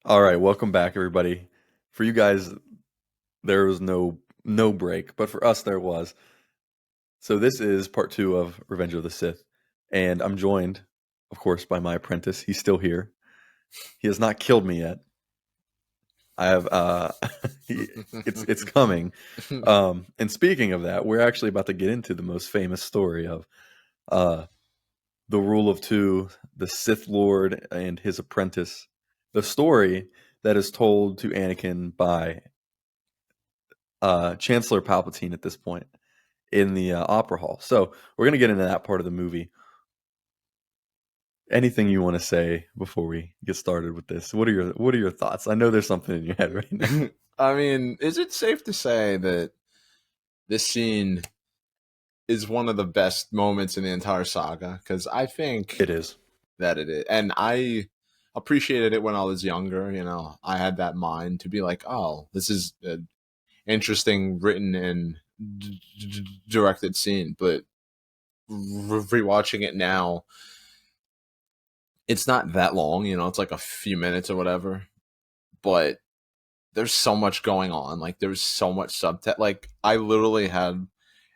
All right, welcome back, everybody. For you guys, there was no break, but for us, there was. So this is part two of Revenge of the Sith, and I'm joined, of course, by my apprentice. He's still here. He has not killed me yet. I have. He, it's coming. And speaking of that, we're actually about to get into the most famous story of uh, the Rule of Two, the Sith Lord and his apprentice. The story that is told to Anakin by Chancellor Palpatine at this point in the opera hall. So we're gonna get into that part of the movie. Anything you want to say before we get started with this? What are your thoughts? I know there's something in your head right now. I mean, is it safe to say that this scene is one of the best moments in the entire saga? Because I think It is. that it is. And I appreciated it when I was younger. I had that mind to be like, oh, this is an interesting written and directed scene. But rewatching it now, it's not that long. It's like a few minutes or whatever. But there's so much going on. Like there's so much subtext. Like I literally had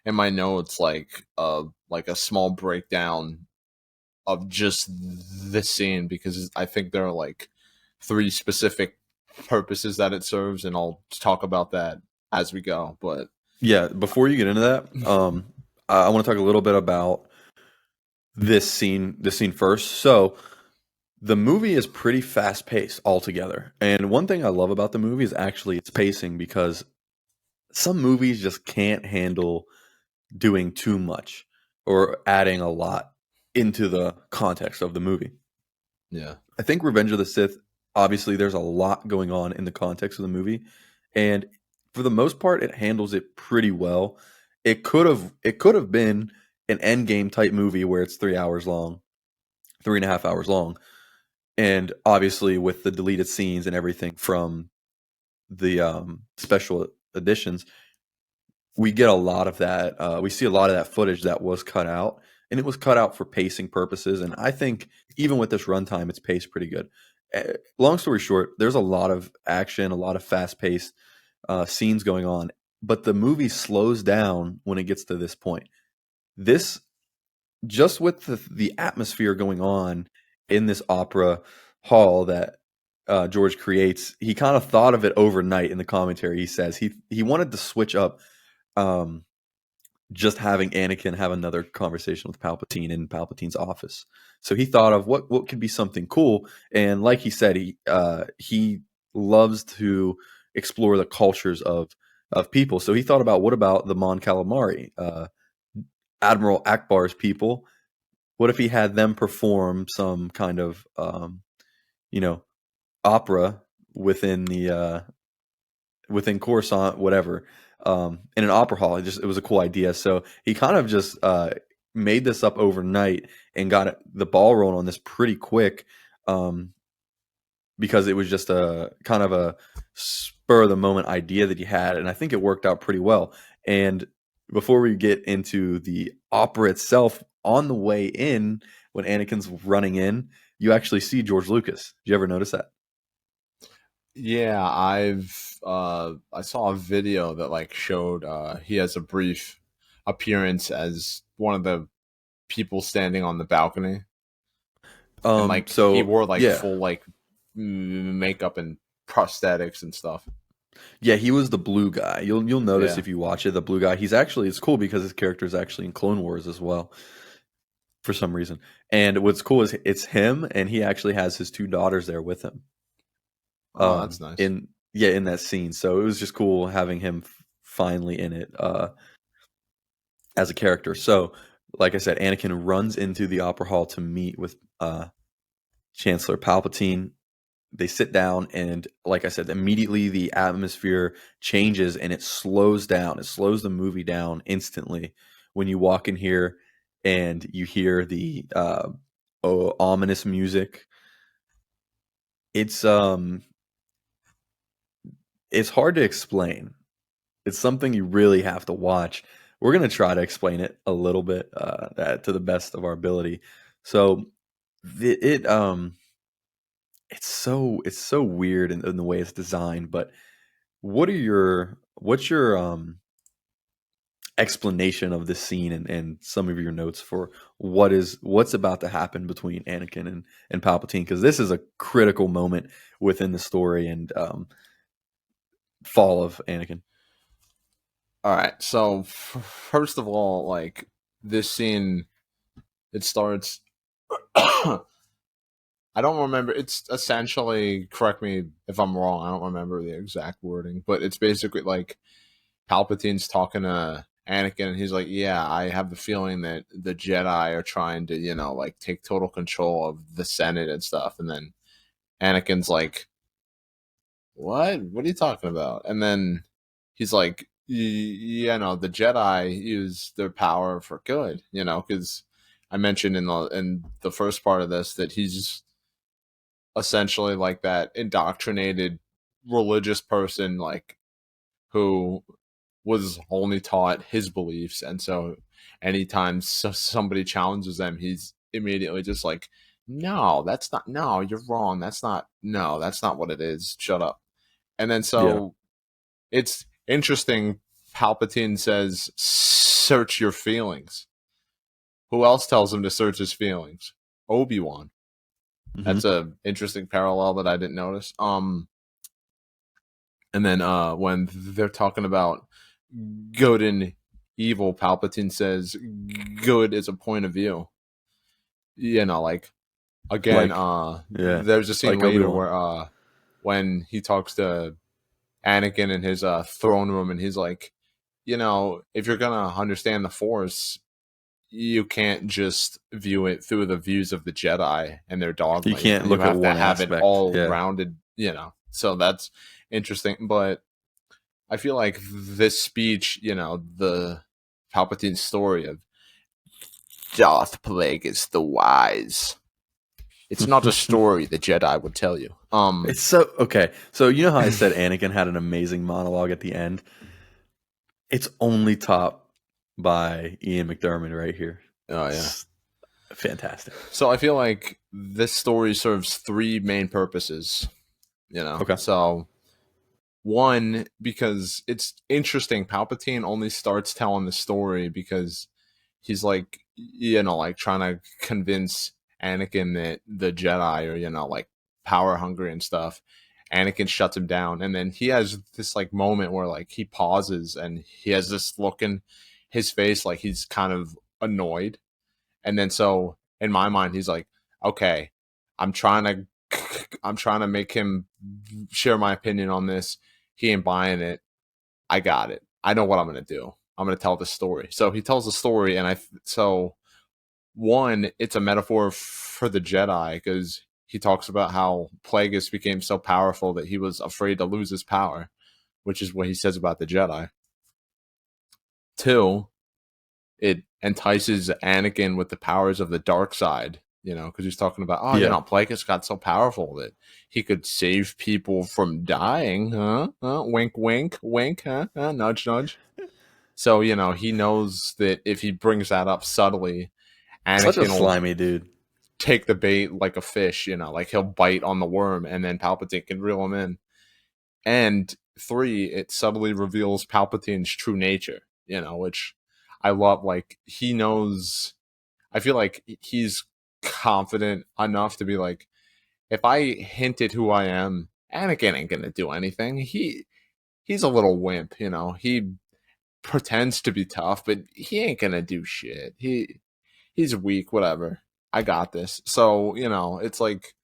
in my notes like a small breakdown of just this scene because I think there are like three specific purposes that it serves, and I'll talk about that as we go. But Yeah. Before you get into that, I want to talk a little bit about this scene. This scene first. So the movie is pretty fast paced altogether, and one thing I love about the movie is actually its pacing because some movies just can't handle doing too much or adding a lot into the context of the movie. yeah, I think Revenge of the Sith, obviously, there's a lot going on in the context of the movie, and for the most part, it handles it pretty well. It could have been an Endgame type movie where it's 3 hours long, 3.5 hours long, and obviously with the deleted scenes and everything from the special editions, we get a lot of that. We see a lot of that footage that was cut out, and it was cut out for pacing purposes. And I think even with this runtime, it's paced pretty good. Long story short, there's a lot of action, a lot of fast paced scenes going on, but the movie slows down when it gets to this point. This just with the atmosphere going on in this opera hall that George creates, he kind of thought of it overnight in the commentary. He says he wanted to switch up um, just having Anakin have another conversation with Palpatine in Palpatine's office. So he thought of what could be something cool, and like he said, he loves to explore the cultures of people. So he thought about what about the Mon Calamari, Admiral Akbar's people? What if he had them perform some kind of you know opera within the within Coruscant, whatever, in an opera hall. It was a cool idea. So he kind of just made this up overnight and got the ball rolling on this pretty quick, um, because it was just a kind of a spur of the moment idea that he had, and I think it worked out pretty well. And before we get into the opera itself, on the way in, when Anakin's running in, you actually see George Lucas. Did you ever notice that? yeah. I saw a video that like showed he has a brief appearance as one of the people standing on the balcony, and like he So wore like yeah, full like makeup and prosthetics and stuff. yeah, he was the blue guy. You'll notice Yeah. if you watch it, the blue guy. He's actually it's cool because his character is actually in Clone Wars as well for some reason. And what's cool is it's him, and he actually has his two daughters there with him. Oh, that's nice. In Yeah, in that scene. So it was just cool having him finally in it as a character. So, like I said, Anakin runs into the opera hall to meet with Chancellor Palpatine. They sit down, and like I said, immediately the atmosphere changes and it slows down. It slows the movie down instantly when you walk in here and you hear the ominous music. It's um it's hard to explain. It's something you really have to watch. We're gonna try to explain it a little bit to the best of our ability. So it it's so weird in the way it's designed. But what's your explanation of this scene and some of your notes for what's about to happen between Anakin and Palpatine, because this is a critical moment within the story and fall of Anakin. All right. So first of all, like this scene, it starts. I don't remember. It's essentially, correct me if I'm wrong. I don't remember the exact wording, but it's basically like Palpatine's talking to Anakin, and he's like, "Yeah, I have the feeling that the Jedi are trying to, like take total control of the Senate and stuff." And then Anakin's like, "What? What are you talking about?" And then he's like, "Yeah, no, the Jedi use their power for good, because I mentioned in the first part of this that he's essentially like that indoctrinated religious person, like who was only taught his beliefs, and so anytime somebody challenges them, he's immediately just like, no, that's not, no, you're wrong, that's not, no, that's not what it is, shut up. And then Yeah. so it's interesting. Palpatine says, search your feelings. Who else tells him to search his feelings? Obi-Wan. That's Hmm. a interesting parallel that I didn't notice. And then when they're talking about good and evil, Palpatine says good is a point of view. Like again, Like, yeah, there's a scene like later Obi-Wan. where when he talks to Anakin in his throne room, and he's like, if you're gonna understand the Force, you can't just view it through the views of the Jedi and their You dogma. can't You look at have to one have it aspect. all Yeah. rounded. So that's interesting. But I feel like this speech, the Palpatine story of Darth Plagueis the Wise. It's not a story the Jedi would tell you. It's so okay. So you know how I said Anakin had an amazing monologue at the end? It's only topped by Ian McDermott right here. Oh yeah. It's fantastic. So I feel like this story serves three main purposes. Okay. So one, because it's interesting, Palpatine only starts telling the story because he's like, like trying to convince Anakin that the Jedi are, like power hungry and stuff. Anakin shuts him down, and then he has this like moment where like he pauses and he has this look in his face like he's kind of annoyed. And then so in my mind he's like, okay, I'm trying to I'm trying to make him share my opinion on this. He ain't buying it. I got it. I know what I'm going to do. I'm going to tell the story. So he tells the story, and so one, it's a metaphor for the Jedi because he talks about how Plagueis became so powerful that he was afraid to lose his power, which is what he says about the Jedi. Two, it entices Anakin with the powers of the dark side, because he's talking about, oh, Yeah. Plagueis got so powerful that he could save people from dying, huh? Wink, wink, wink, huh? Nudge, nudge. So, he knows that if he brings that up subtly, Such a Anakin will slimy dude. take the bait like a fish, like he'll bite on the worm and then Palpatine can reel him in. And three, it subtly reveals Palpatine's true nature, which I love. Like, he knows, I feel like he's confident enough to be like, if I hint at who I am, Anakin ain't gonna do anything. He's a little wimp, he pretends to be tough, but he ain't gonna do shit. He's weak, whatever. I got this. So, it's like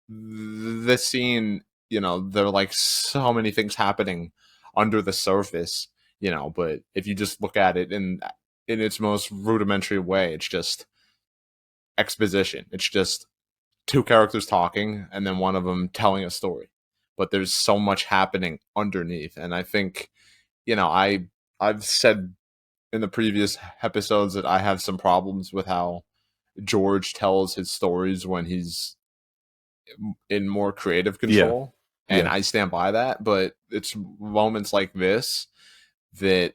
this scene, there are like so many things happening under the surface, but if you just look at it in its most rudimentary way, it's just exposition. It's just two characters talking and then one of them telling a story. But there's so much happening underneath. And I think, I've said in the previous episodes that I have some problems with how George tells his stories when he's in more creative Yeah. control, and Yeah. I stand by that. But it's moments like this that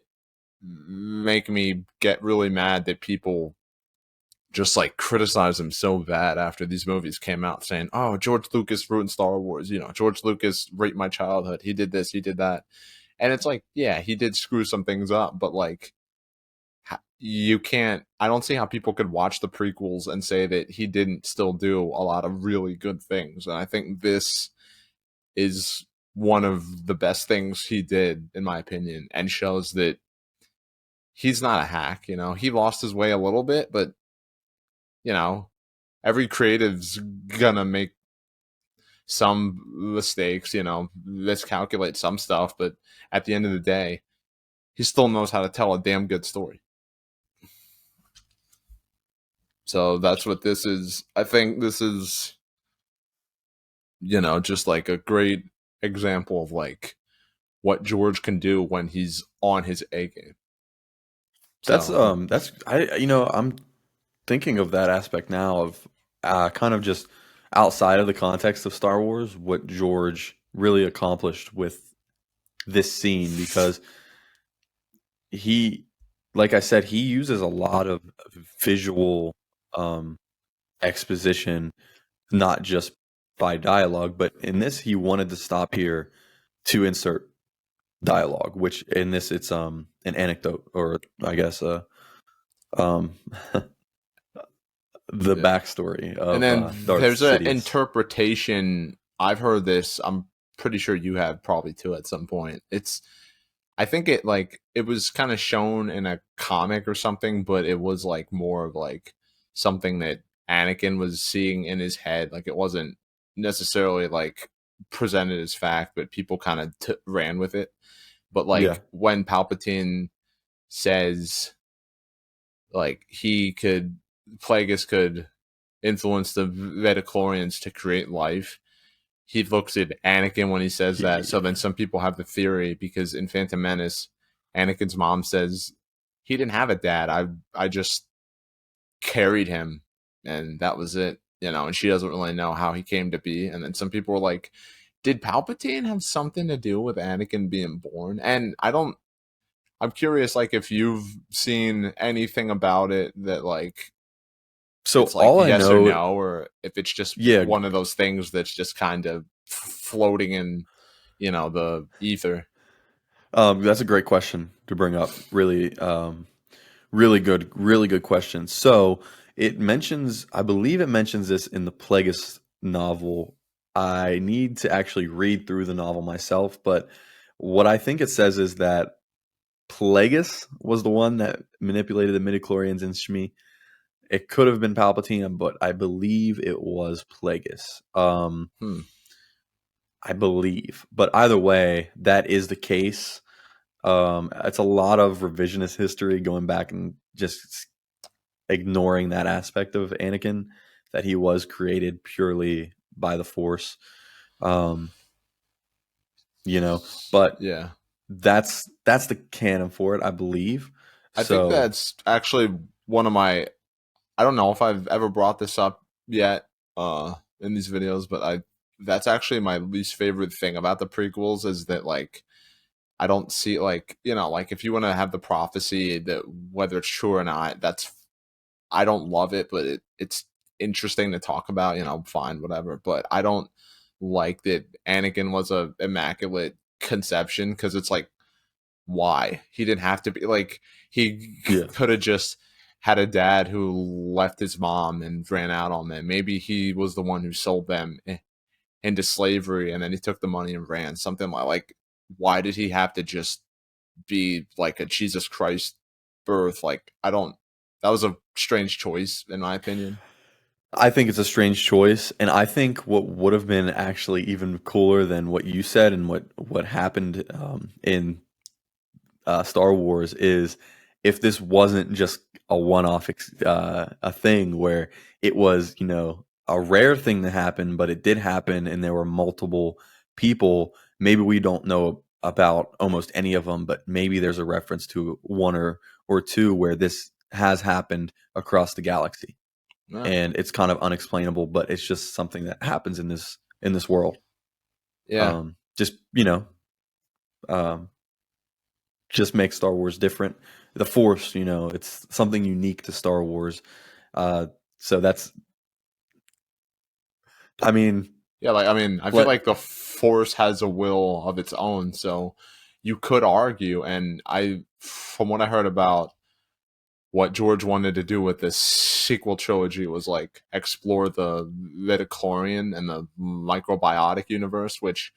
make me get really mad that people just like criticize him so bad after these movies came out, saying, "Oh, George Lucas ruined Star Wars. You know, George Lucas raped my childhood. He did this, he did that." And it's like, yeah, he did screw some things up, but like, you can't. I don't see how people could watch the prequels and say that he didn't still do a lot of really good things. And I think this is one of the best things he did, in my opinion, and shows that he's not a hack. You know, he lost his way a little bit, but you know, every creative's gonna make some mistakes, you know, miscalculate some stuff, but at the end of the day, he still knows how to tell a damn good story. So that's what this is. I think this is, you know, just like a great example of like what George can do when he's on his A game. So That's I you know I'm thinking of that aspect now of kind of just outside of the context of Star Wars, what George really accomplished with this scene because he, like I said, he uses a lot of visual um, exposition, not just by dialogue, but in this he wanted to stop here to insert dialogue, which in this it's an anecdote or I guess um the yeah. backstory And of then Darth there's an Sidious. interpretation. I've heard this. I'm pretty sure you have probably too at some point. I think it like it was kind of shown in a comic or something, but it was like more of like something that Anakin was seeing in his head. Like it wasn't necessarily like presented as fact, but people kind of ran with it. But Yeah, like when Palpatine says like Plagueis could influence the Vetachlorians to create life, he looks at Anakin when he says that. So then yeah, some people have the theory because in Phantom Menace, Anakin's mom says he didn't have a dad. I just carried him, and that was it. You know, and she doesn't really know how he came to be. And then some people were like, "Did Palpatine have something to do with Anakin being born?" And I don't. I'm curious, like, if you've seen anything about it that like so it's like all I yes or know, no, or if it's just yeah, one of those things that's just kind of floating in, you know, the ether. that's a great question to bring up. Really, really good question. So it mentions, I believe it mentions this in the Plagueis novel. I need to actually read through the novel myself, but what I think it says is that Plagueis was the one that manipulated the midichlorians in Shmi. It could have been Palpatine, but I believe it was Plagueis. Hmm. I believe, but either way, that is the case. It's a lot of revisionist history going back and just ignoring that aspect of Anakin, that he was created purely by the Force. Um, you know, but Yeah, that's the canon for it, I believe. I think So that's actually one of my. I don't know if I've ever brought this up yet in these videos, but I that's actually my least favorite thing about the prequels is that like I don't see like you know like if you want to have the prophecy that whether it's true or not, that's I don't love it, but it's interesting to talk about. You know, fine, whatever. But I don't like that Anakin was a immaculate conception because it's like why he didn't have to be like he yeah, could have just had a dad who left his mom and ran out on them. Maybe he was the one who sold them into slavery and then he took the money and ran. Something like why did he have to just be like a Jesus Christ birth? Like I don't. That was a strange choice in my opinion. I think it's a strange choice, and I think what would have been actually even cooler than what you said and what happened in Star Wars is if this wasn't just a one-off a thing where it was, you know, a rare thing to happen, but it did happen and there were multiple people. Maybe we don't know about almost any of them, but maybe there's a reference to one or two where this has happened across the galaxy. Yeah, And it's kind of unexplainable, but it's just something that happens in this world. yeah, Just, you know, um, just makes Star Wars different. The Force, you know, it's something unique to Star Wars. So that's, I mean, Yeah, like I mean, I feel let like the Force has a will of its own, so you could argue, and from what I heard about what George wanted to do with this sequel trilogy was like explore the Metachlorian and the microbiotic universe, which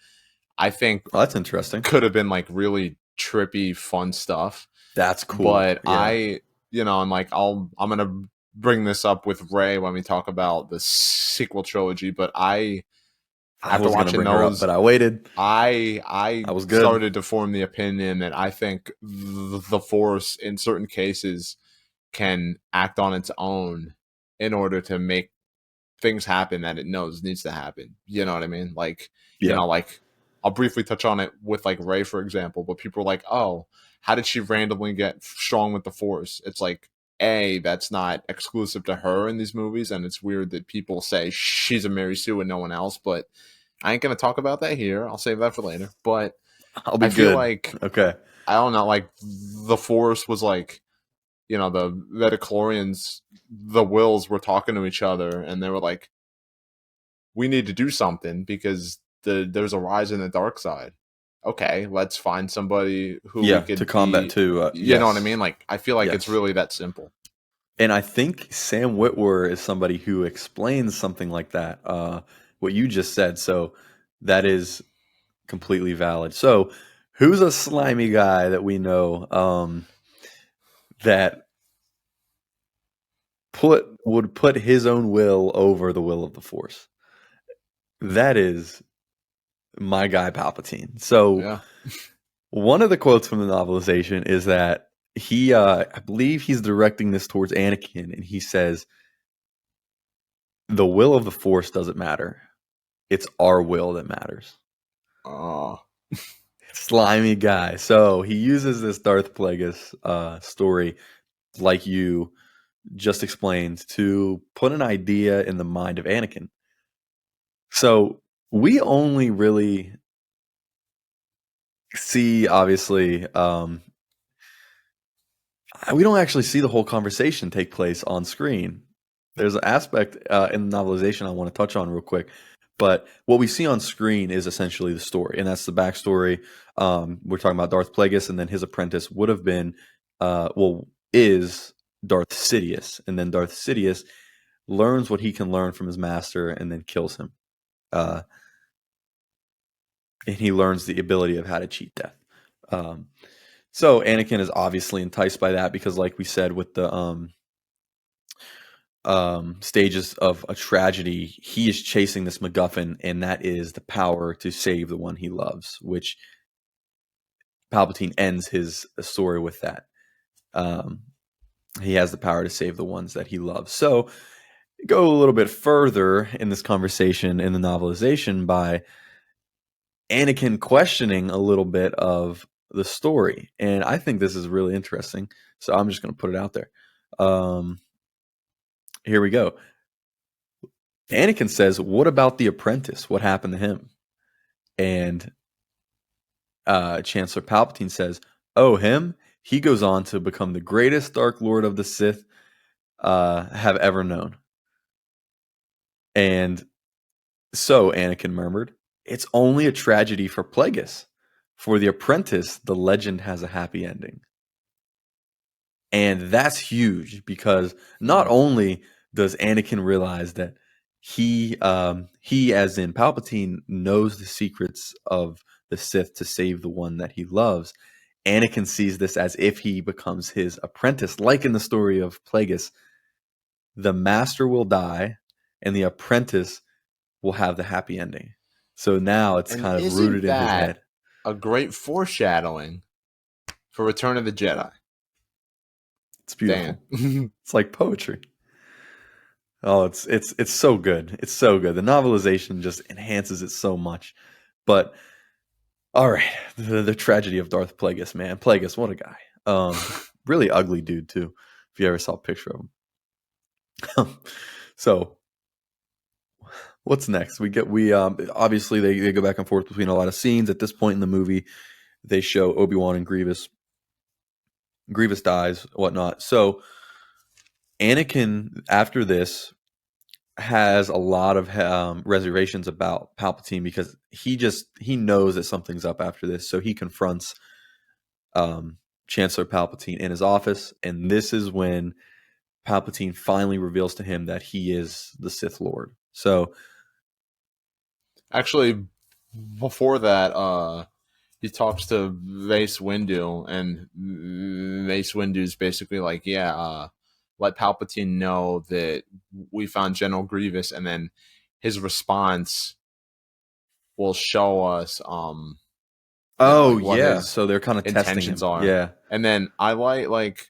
I think well, that's interesting. could have been like really trippy, fun stuff. That's cool. But Yeah, I'm like, I'm gonna bring this up with Ray when we talk about the sequel trilogy. But I after was gonna watching bring her up, those, but I waited. I I was good. started to form the opinion that I think the Force in certain cases can act on its own in order to make things happen that it knows needs to happen. You know what I mean? Like, Yeah, like I'll briefly touch on it with like Ray, for example, but people are like, oh, how did she randomly get strong with the Force? It's like, A, that's not exclusive to her in these movies, and it's weird that people say she's a Mary Sue and no one else, but I ain't gonna talk about that here. I'll save that for later. But I'll be I feel good. like Okay. I don't know, like the Force was like, the Metachlorians, the wills were talking to each other, and they were like, we need to do something because there's a rise in the dark side. Okay, let's find somebody who we Yeah, to could combat be. too. You know what I Yes, mean? Like, I feel like it's yes. really that simple. And I think Sam Witwer is somebody who explains something like that. What you just said. So that is completely valid. So who's a slimy guy that we know that would put his own will over the will of the Force? That is my guy Palpatine. So Yeah. one of the quotes from the novelization is that I believe he's directing this towards Anakin, and he says, "The will of the Force doesn't matter. It's our will that matters." Oh. Slimy guy. So he uses this Darth Plagueis story, like you just explained, to put an idea in the mind of Anakin. So we only really see, obviously, we don't actually see the whole conversation take place on screen. There's an aspect in the novelization I want to touch on real quick. But what we see on screen is essentially the story, and that's the backstory. We're talking about Darth Plagueis, and then his apprentice would have been, is Darth Sidious. And then Darth Sidious learns what he can learn from his master and then kills him. Uh, and he learns the ability of how to cheat death. Um, so Anakin is obviously enticed by that because, like we said, with the stages of a tragedy, he is chasing this MacGuffin, and that is the power to save the one he loves, which Palpatine ends his story with that. Um, he has the power to save the ones that he loves. So go a little bit further in this conversation in the novelization by Anakin questioning a little bit of the story. And I think this is really interesting. So I'm just going to put it out there. Here we go. Anakin says, "What about the apprentice? What happened to him?" And Chancellor Palpatine says, "Oh, him? He goes on to become the greatest Dark Lord of the Sith have ever known." And so Anakin murmured, "It's only a tragedy for Plagueis. For the apprentice, the legend has a happy ending." And that's huge because not only does Anakin realize that he as in Palpatine knows the secrets of the Sith to save the one that he loves, Anakin sees this as if he becomes his apprentice, like in the story of Plagueis. The master will die, and the apprentice will have the happy ending. So now it's And kind of isn't rooted in his that head. a great foreshadowing for Return of the Jedi? It's Damn. beautiful. It's like poetry. Oh, it's so good. It's so good. The novelization just enhances it so much. But all right, the tragedy of Darth Plagueis, man. Plagueis, what a guy. Really ugly dude too. If you ever saw a picture of him. So what's next? We obviously they go back and forth between a lot of scenes. At this point in the movie, they show Obi-Wan and Grievous. Grievous dies, whatnot. So Anakin, after this, has a lot of reservations about Palpatine because he knows that something's up after this, so he confronts um, Chancellor Palpatine in his office, and this is when Palpatine finally reveals to him that he is the Sith Lord. So Actually, before that, he talks to Mace Windu, and Mace Windu's basically like, yeah, let Palpatine know that we found General Grievous, and then his response will show us, oh like what yeah, his so they're kind of testing intentions him. are. Yeah. And then I like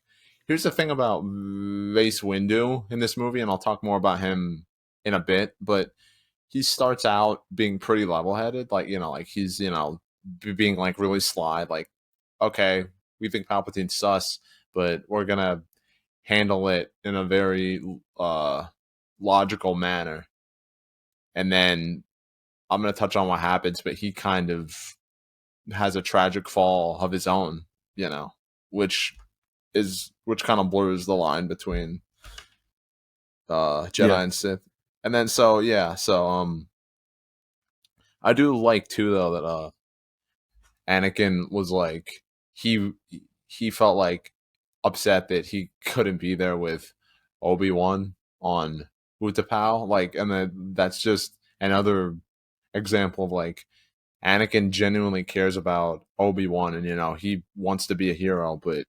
here's the thing about Mace Windu in this movie, and I'll talk more about him in a bit, but he starts out being pretty level-headed, like, like he's, being like really sly, like, okay, we think Palpatine's sus, but we're gonna handle it in a very logical manner. And then I'm gonna touch on what happens, but he kind of has a tragic fall of his own, you know, which which kind of blurs the line between Yeah. Jedi and Sith. And then so yeah, so I do like too though that Anakin was like he he felt like upset that he couldn't be there with Obi-Wan on Utapau, like, and then that's just another example of like Anakin genuinely cares about Obi-Wan, and he wants to be a hero, but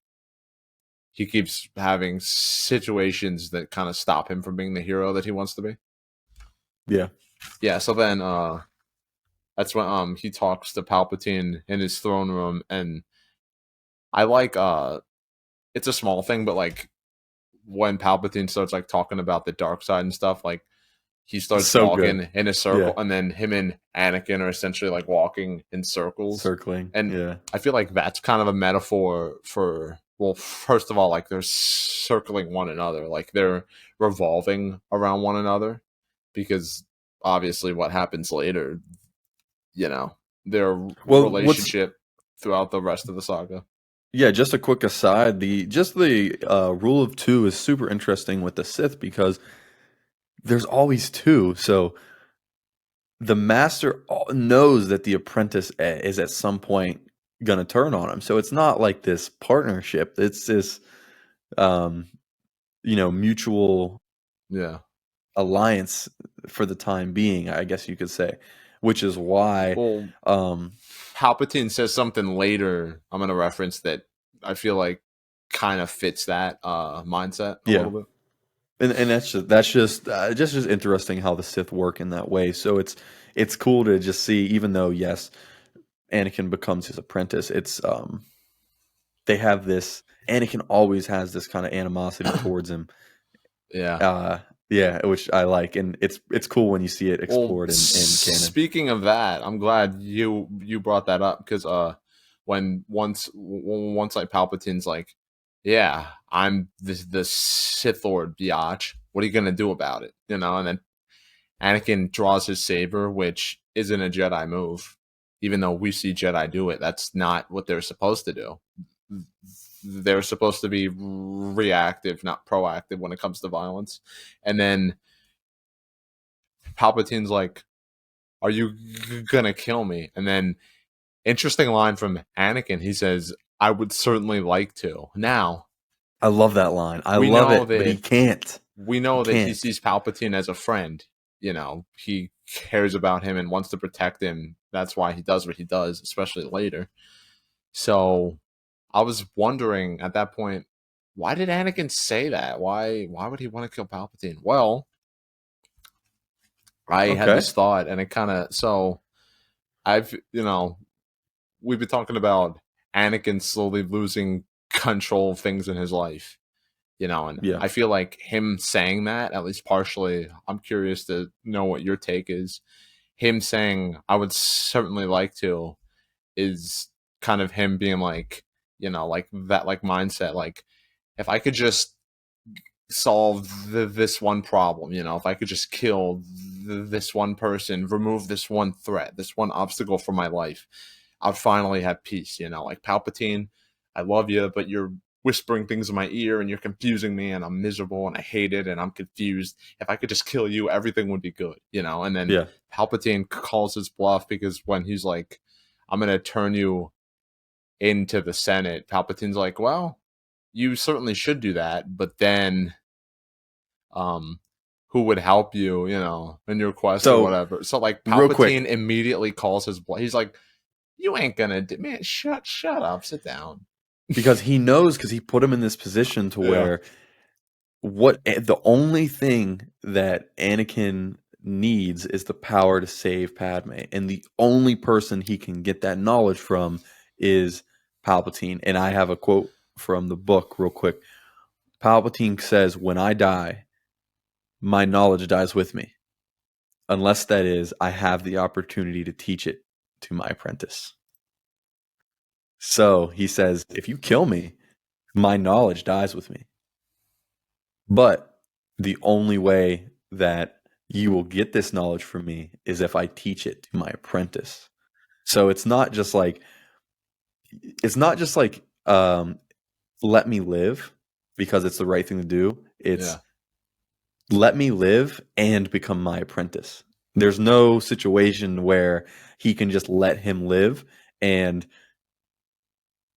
he keeps having situations that kind of stop him from being the hero that he wants to be. Yeah. Yeah, so then that's when he talks to Palpatine in his throne room, and I like it's a small thing, but like when Palpatine starts like talking about the dark side and stuff, like he starts So good. walking in a Yeah. circle, and then him and Anakin are essentially like walking in circles. Circling. And Yeah. I feel like that's kind of a metaphor for, well, first of all, like they're circling one another, like they're revolving around one another, because obviously what happens later, their Well, what's relationship throughout the rest of the saga. yeah, just a quick aside, the rule of two is super interesting with the Sith because there's always two. So the master knows that the apprentice is at some point going to turn on him. So it's not like this partnership. It's this um, mutual Yeah. alliance for the time being, I guess you could say, which is why Well, um, Palpatine says something later I'm going to reference that I feel like kind of fits that mindset a yeah. little bit. And that's just interesting how the Sith work in that way. So it's cool to just see, even though yes, Anakin becomes his apprentice. It's they have this. Anakin always has this kind of animosity towards him. Yeah. Uh, yeah, which I like, and it's cool when you see it Well, explored in canon. speaking of that, I'm glad you brought that up, because when once like Palpatine's like, yeah, I'm the Sith Lord, biatch. What are you gonna do about it? And then Anakin draws his saber, which isn't a Jedi move, even though we see Jedi do it. That's not what they're supposed to do. They're supposed to be reactive, not proactive when it comes to violence. And then Palpatine's like, are you gonna kill me? And then, interesting line from Anakin, he says, I would certainly like to. Now, I love that line. I we love know it, but he that can't. He he can't. sees Palpatine as a friend. He cares about him and wants to protect him. That's why he does what he does, especially later. So I was wondering at that point, why did Anakin say that? Why would he want to kill Palpatine? Well, I had Okay. this thought, and it kind of, so I've we've been talking about Anakin slowly losing control of things in his life, and Yeah. I feel like him saying that, at least partially, I'm curious to know what your take is. Him saying, I would certainly like to, is kind of him being like, like that, like mindset, like, if I could just solve this one problem, if I could just kill this one person, remove this one threat, this one obstacle from my life, I'd finally have peace. Like, Palpatine, I love you, but you're whispering things in my ear, and you're confusing me, and I'm miserable, and I hate it, and I'm confused. If I could just kill you, everything would be good, you know? And then Yeah. Palpatine calls his bluff, because when he's like, I'm going to turn you into the Senate, Palpatine's like, well, you certainly should do that, but then um who would help you, you know, in your quest or So whatever. So like real Palpatine quick, immediately calls his bluff. He's like, you ain't gonna man, shut up, sit down. because he knows, because he put him in this position to Yeah. where the only thing that Anakin needs is the power to save Padme, and the only person he can get that knowledge from is Palpatine. And I have a quote from the book real quick. Palpatine says, "When I die, my knowledge dies with me, unless that is I have the opportunity to teach it to my apprentice." So he says, if you kill me, my knowledge dies with me. But the only way that you will get this knowledge from me is if I teach it to my apprentice. So it's not just like let me live because it's the right thing to do. It's Yeah. let me live and become my apprentice. There's no situation where he can just let him live and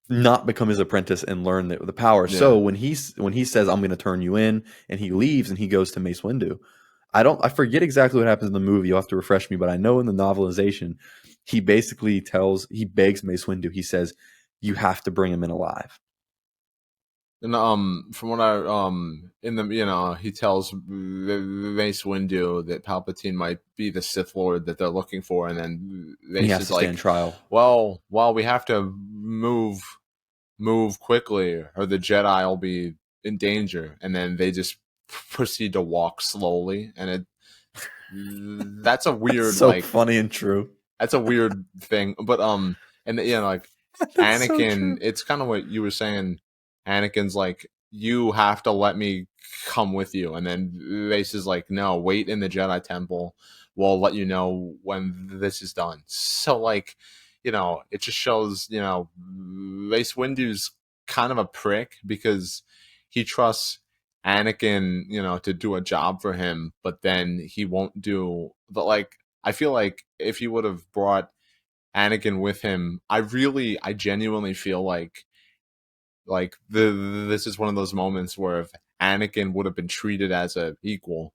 not become his apprentice and learn the power. Yeah. So when he says I'm going to turn you in, and he leaves and he goes to Mace Windu, I forget exactly what happens in the movie. You'll have to refresh me, but I know in the novelization he basically begs Mace Windu. He says, "You have to bring him in alive." And from what I in the, you know, he tells Mace Windu that Palpatine might be the Sith Lord that they're looking for, and then And he Mace has is to stand like, trial. well, we have to move quickly, or the Jedi will be in danger. And then they just proceed to walk slowly, and that's a That's weird, so like, funny and true. that's a weird thing. But and you know, like That's so Anakin, true. it's kind of what you were saying. Anakin's like, you have to let me come with you, and then Vace is like, no, wait in the Jedi Temple. We'll let you know when this is done. So like, you know, it just shows, you know, Mace Windu's kind of a prick, because he trusts Anakin, you know, to do a job for him, but then he won't do. But like, I feel like if he would have brought Anakin with him, I genuinely feel like this is one of those moments where if Anakin would have been treated as a equal,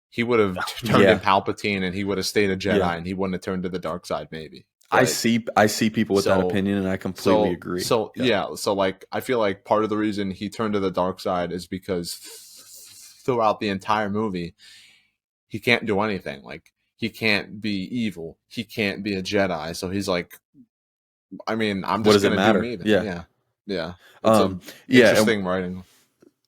he would have turned in Yeah, Palpatine, and he would have stayed a yeah. Jedi, and he wouldn't have turned to the dark side, maybe. I But see. I see people with that so opinion, and I completely agree. Yeah. yeah, so like, I feel like part of the reason he turned to the dark side is because throughout the entire movie, he can't do anything. Like, he can't be evil, he can't be a Jedi. So he's like, I mean, I'm What just does it gonna do matter? me then. Yeah. Yeah, yeah. It's a Yeah. And interesting writing.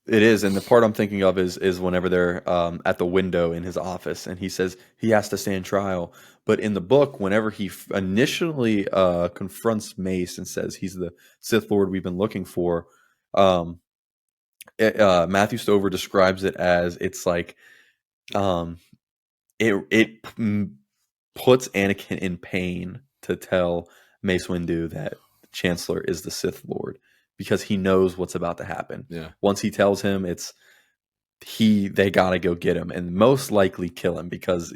it is, and the part I'm thinking of is whenever they're at the window in his office, and he says he has to stand trial. But in the book, whenever he initially confronts Mace and says he's the Sith Lord we've been looking for, um, Matthew Stover describes it as it's like um, it puts Anakin in pain to tell Mace Windu that the Chancellor is the Sith Lord, because he knows what's about to happen. Yeah, Once he tells him, they gotta go get him and most likely kill him, because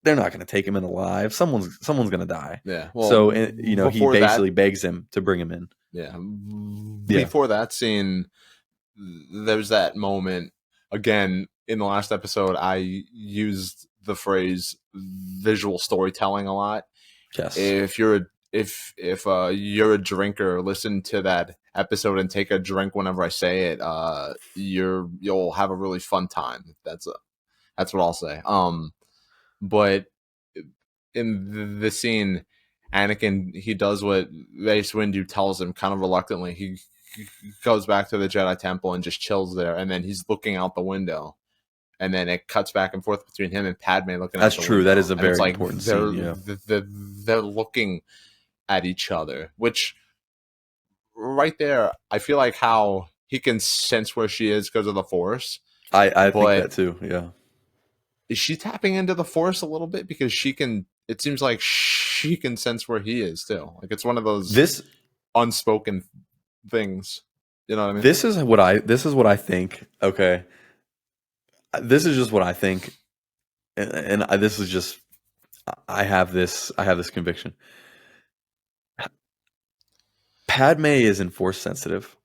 they're not going to take him in alive. Someone's going to die. yeah. Well, So he before that, basically begs him to bring him in. yeah, Yeah. before that scene, there's that moment again in the last episode. I used the phrase visual storytelling a lot. Yes. If you're if you're a drinker, listen to that episode and take a drink whenever I say it. You'll have a really fun time. That's what I'll say. But in the scene, Anakin, he does what Mace Windu tells him, kind of reluctantly. He goes back to the Jedi Temple and just chills there, and then he's looking out the window, and then it cuts back and forth between him and Padme looking That's out the true. That is window, a and it's very like important scene. Yeah. they're looking at each other, which right there, I feel like how he can sense where she is because of the Force, I think but that too. Yeah. is she tapping into the Force a little bit, because she can? It seems like she can sense where he is too. Like, it's one of those This unspoken things. You know what I mean? This is what I think. Okay, this is just what I think, and this is just I have this conviction. Padme isn't force sensitive.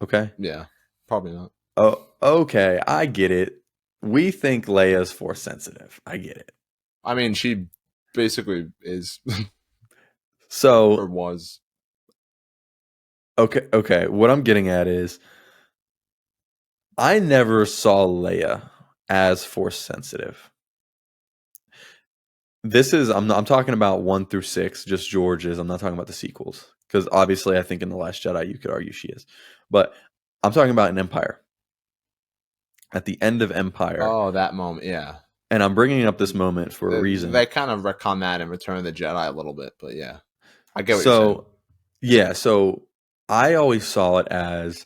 Okay. Yeah, probably not. Oh, okay. I get it. We think Leia's force sensitive. I get it. I mean, she basically is or So, was. okay. What I'm getting at is I never saw Leia as force sensitive. I'm talking about 1 through 6, just George's. I'm not talking about the sequels because obviously I think in The Last Jedi you could argue she is. But I'm talking about an Empire. At the end of Empire, Oh, that moment, yeah. and I'm bringing up this moment for a reason. They kind of retcon that in Return of the Jedi a little bit, but yeah, I get what you're saying. So, yeah, so I always saw it as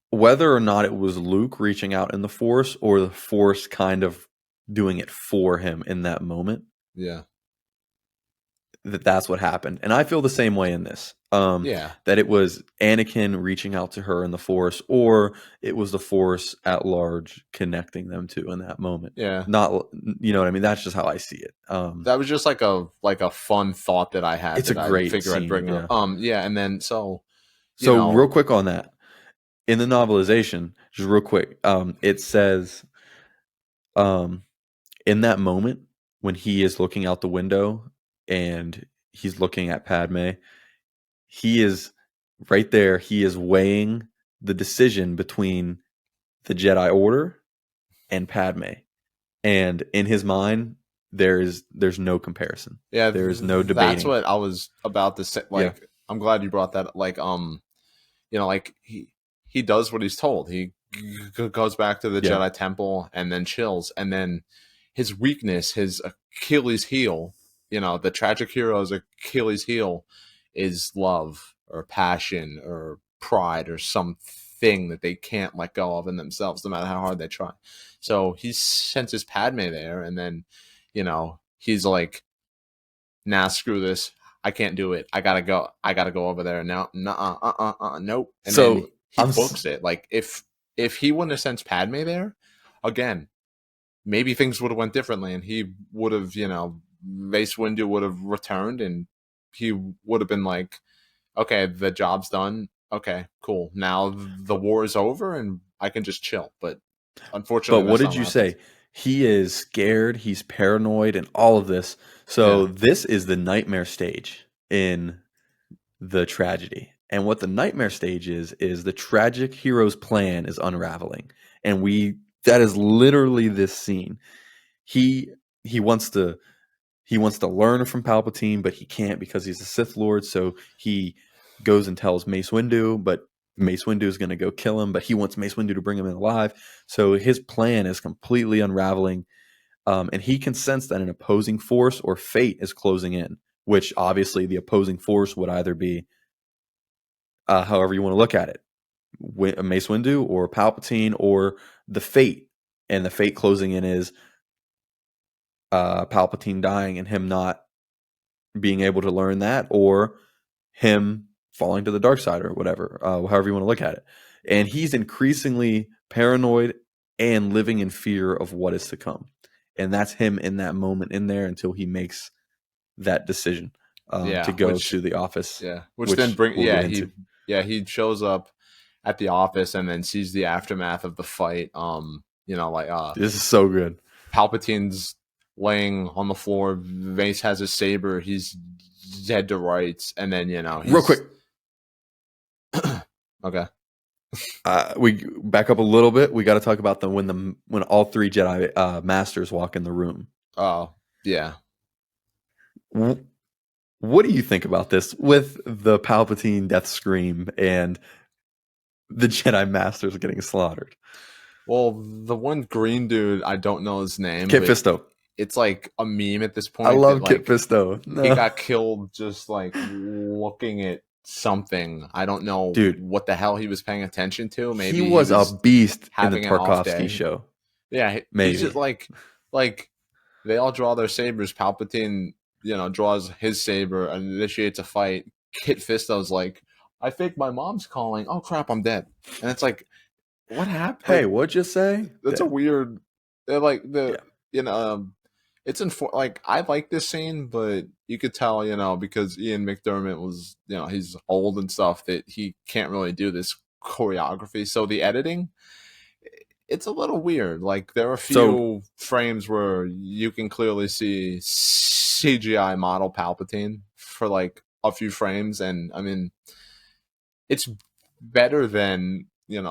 whether or not it was Luke reaching out in the Force or the Force kind of doing it for him in that moment, Yeah, that's what happened. And I feel the same way in this. yeah, That it was Anakin reaching out to her in the Force, or it was the Force at large connecting them two in that moment. yeah. Not, you know what I mean? That's just how I see it. That was just like a fun thought that I had It's a that I great figure I'd scene. bring Yeah. up. Yeah, and then so you So know, real quick on that, in the novelization, just real quick, it says, um, in that moment when he is looking out the window and he's looking at Padme, he is right there. He is weighing the decision between the Jedi Order and Padme, and in his mind, there's no comparison. yeah, There is no that's debating. what I was about to say. Yeah, Like, I'm glad you brought that. Like, like he does what he's told. He goes back to the yeah, Jedi Temple and then chills, and then his weakness, his Achilles heel, the tragic hero's Achilles heel is love or passion or pride or something that they can't let go of in themselves, no matter how hard they try. So he senses Padme there, and then he's like, nah, screw this. I can't do it. I gotta go. I gotta go over there now. Nope. And then so he I'm books it. Like, if he wouldn't have sensed Padme there, again, maybe things would have went differently, and he would have, Mace Windu would have returned, and he would have been like, okay, the job's done. Okay, cool. Now the war is over, and I can just chill. But But unfortunately, what that's did not you what happens. say? He is scared, he's paranoid, and all of this. Yeah, So this is the nightmare stage in the tragedy. And what the nightmare stage is the tragic hero's plan is unraveling. And that is literally this scene. He he wants to he wants to learn from Palpatine, but he can't because he's a Sith Lord. So he goes and tells Mace Windu, but Mace Windu is going to go kill him, but he wants Mace Windu to bring him in alive. So his plan is completely unraveling, and he can sense that an opposing force or fate is closing in. Which obviously the opposing force would either be, however you want to look at it, Mace Windu or Palpatine or the fate, and the fate closing in is Palpatine dying and him not being able to learn that, or him falling to the dark side or whatever, however you want to look at it. And he's increasingly paranoid and living in fear of what is to come. And that's him in that moment in there until he makes that decision to yeah. go to the office, Which then which bring we'll get into. he shows up at the office and then sees the aftermath of the fight. This is so good. Palpatine's laying on the floor. Mace has a saber. He's dead to rights, and then Real he's quick, okay. we back up a little bit. We got to talk about when all three Jedi masters walk in the room. Oh yeah. What do you think about this with the Palpatine death scream and the Jedi Masters getting slaughtered? Well, the one green dude, I don't know his name, Kit but Fisto. it's like a meme at this I point that love Kit like Fisto. he No. got killed just like looking at something. I don't know Dude, what the hell he was paying attention to. he Maybe he was a was beast in the having an off Tarkovsky day. show. Yeah, he's just Maybe. like they all draw their sabers. Palpatine, draws his saber and initiates a fight. Kit Fisto's like, I think my mom's calling. Oh crap, I'm dead. And it's like, what happened? Hey, Like, what'd you say? that's a weird. They're like the Yeah. you know, it's like I like this scene, but you could tell, because Ian McDermott was, he's old and stuff, that he can't really do this choreography. So the editing, it's a little weird. Like there are a So few frames where you can clearly see CGI model Palpatine for like a few frames, and I mean, it's better than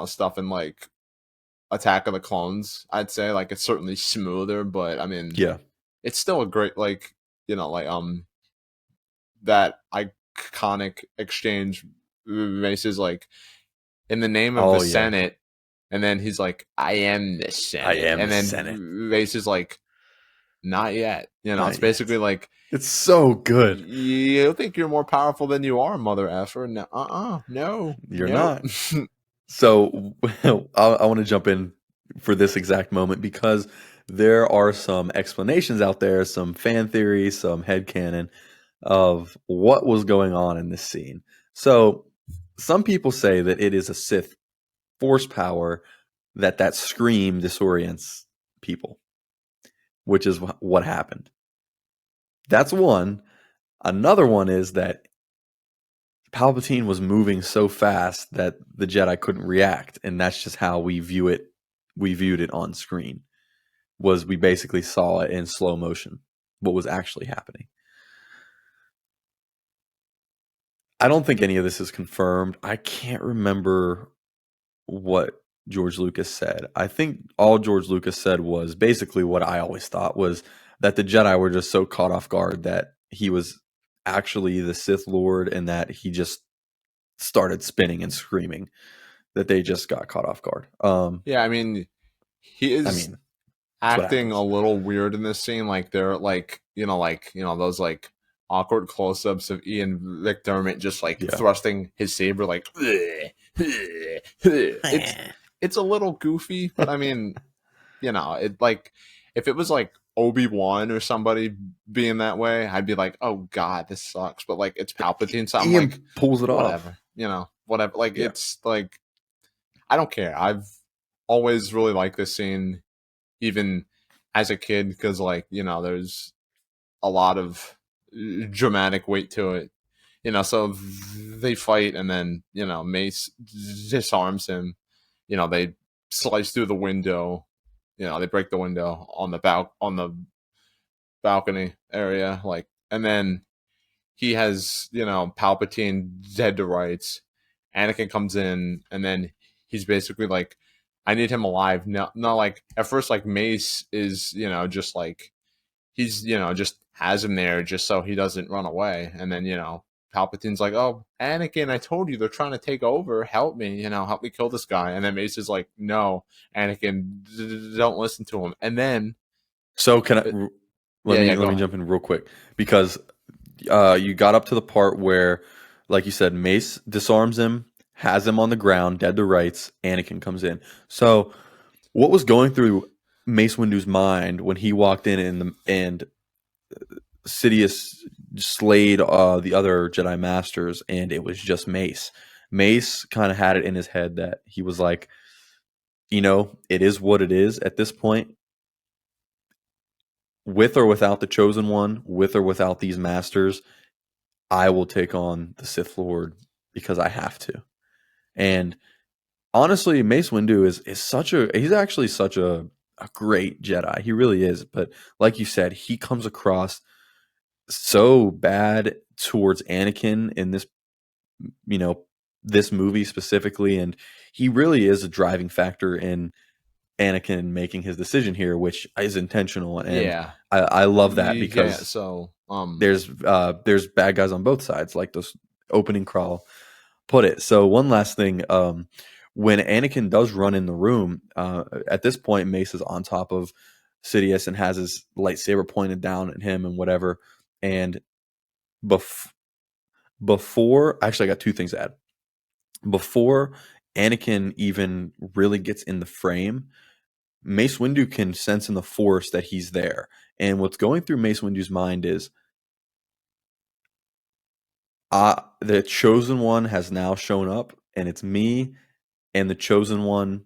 stuff in like Attack of the Clones. I'd say like it's certainly smoother, but I mean, yeah. it's still a great like that iconic exchange. Mace is like, in the name of the Oh yeah. Senate, and then he's like, I am the I Senate, am and the Senate. then Mace is like, not yet. It's Not basically yet. like, It's so good. you think you're more powerful than you are, mother effer. No, no, You're nope. not. So I want to jump in for this exact moment because there are some explanations out there, some fan theories, some headcanon of what was going on in this scene. So some people say that it is a Sith force power that scream disorients people, which is what happened. That's one. Another one is that Palpatine was moving so fast that the Jedi couldn't react, and that's just how we view it. We viewed it on screen. Was we basically saw it in slow motion, what was actually happening. I don't think any of this is confirmed. I can't remember what George Lucas said. I think all George Lucas said was basically what I always thought was that the Jedi were just so caught off guard that he was actually the Sith Lord and that he just started spinning and screaming that they just got caught off guard. Yeah, I mean, he I is mean, that's what acting a happens. little weird in this scene. Like they're like, those like awkward close-ups of Ian McDermott just like Yeah. thrusting his saber, like it's a little goofy, but I mean, it like, if it was like Obi-Wan or somebody being that way, I'd be like, oh god, this sucks. But like it's Palpatine, so I'm like, Ian pulls it off. whatever, whatever. Like Yeah. it's like, I don't care. I've always really liked this scene, even as a kid, because like there's a lot of dramatic weight to it. So they fight, and then Mace disarms him. They slice through the window. They break the window on the balcony area, like, and then he has Palpatine dead to rights. Anakin comes in, and then he's basically like, I need him alive. No, not like at first, like Mace is just like, he's just has him there just so he doesn't run away, and then Palpatine's like, oh, Anakin, I told you they're trying to take over. Help me, help me kill this guy. And then Mace is like, no, Anakin, don't listen to him. And then, So can I yeah, yeah, let go me ahead. jump in real quick because you got up to the part where, like you said, Mace disarms him, has him on the ground, dead to rights. Anakin comes in. So what was going through Mace Windu's mind when he walked in and Sidious slayed the other Jedi Masters, and it was just Mace. Mace kind of had it in his head that he was like, it is what it is at this point. With or without the Chosen One, with or without these Masters, I will take on the Sith Lord because I have to. And honestly, Mace Windu is he's actually such a great Jedi. He really is. But like you said, he comes across so bad towards Anakin in you know, this movie specifically, and he really is a driving factor in Anakin making his decision here, which is intentional, and Yeah, I love that yeah. because So, there's bad guys on both sides, like this opening crawl put it. So one last thing, when Anakin does run in the room, at this point Mace is on top of Sidious and has his lightsaber pointed down at him and whatever. And bef- before, actually, I got two things to add. Before Anakin even really gets in the frame, Mace Windu can sense in the Force that he's there. And what's going through Mace Windu's mind is, The Chosen One has now shown up, and it's me and the Chosen One.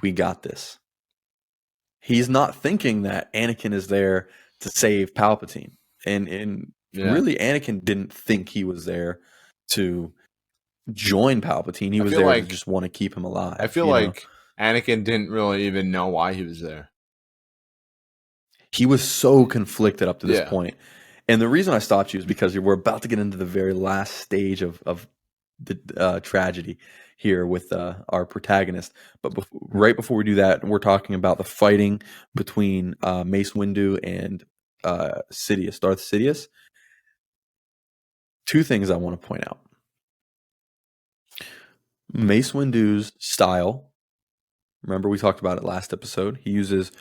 We got this. He's not thinking that Anakin is there to save Palpatine, and Yeah. really, Anakin didn't think he was there to join Palpatine. He I was feel there to like just want to keep him I alive. feel like Anakin didn't really even know why he was there. He was so conflicted up to this Yeah. point. And the reason I stopped you is because we're about to get into the very last stage of the tragedy here with our protagonist. But right before we do that, we're talking about the fighting between Mace Windu and Sidious, Darth Sidious. Two things I want to point out. Mace Windu's style, remember we talked about it last episode. He uses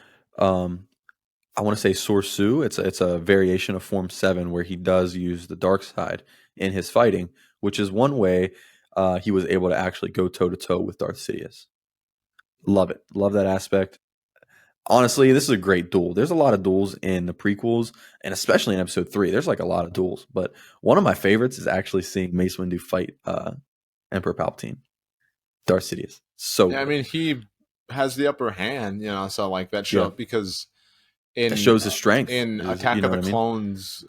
I want to say Sorsu. It's a variation of Form 7 where he does use the dark side in his fighting, which is one way he was able to actually go toe to toe with Darth Sidious. Love it. Love that aspect. Honestly, this is a great duel. There's a lot of duels in the prequels, and especially in Episode 3. There's like a lot of duels, but one of my favorites is actually seeing Mace Windu fight Emperor Palpatine, Darth Sidious. So Yeah, I good. mean, he has the upper hand, so like that show Yeah, because that in shows his strength. in Is you Attack know of what the I mean? Clones,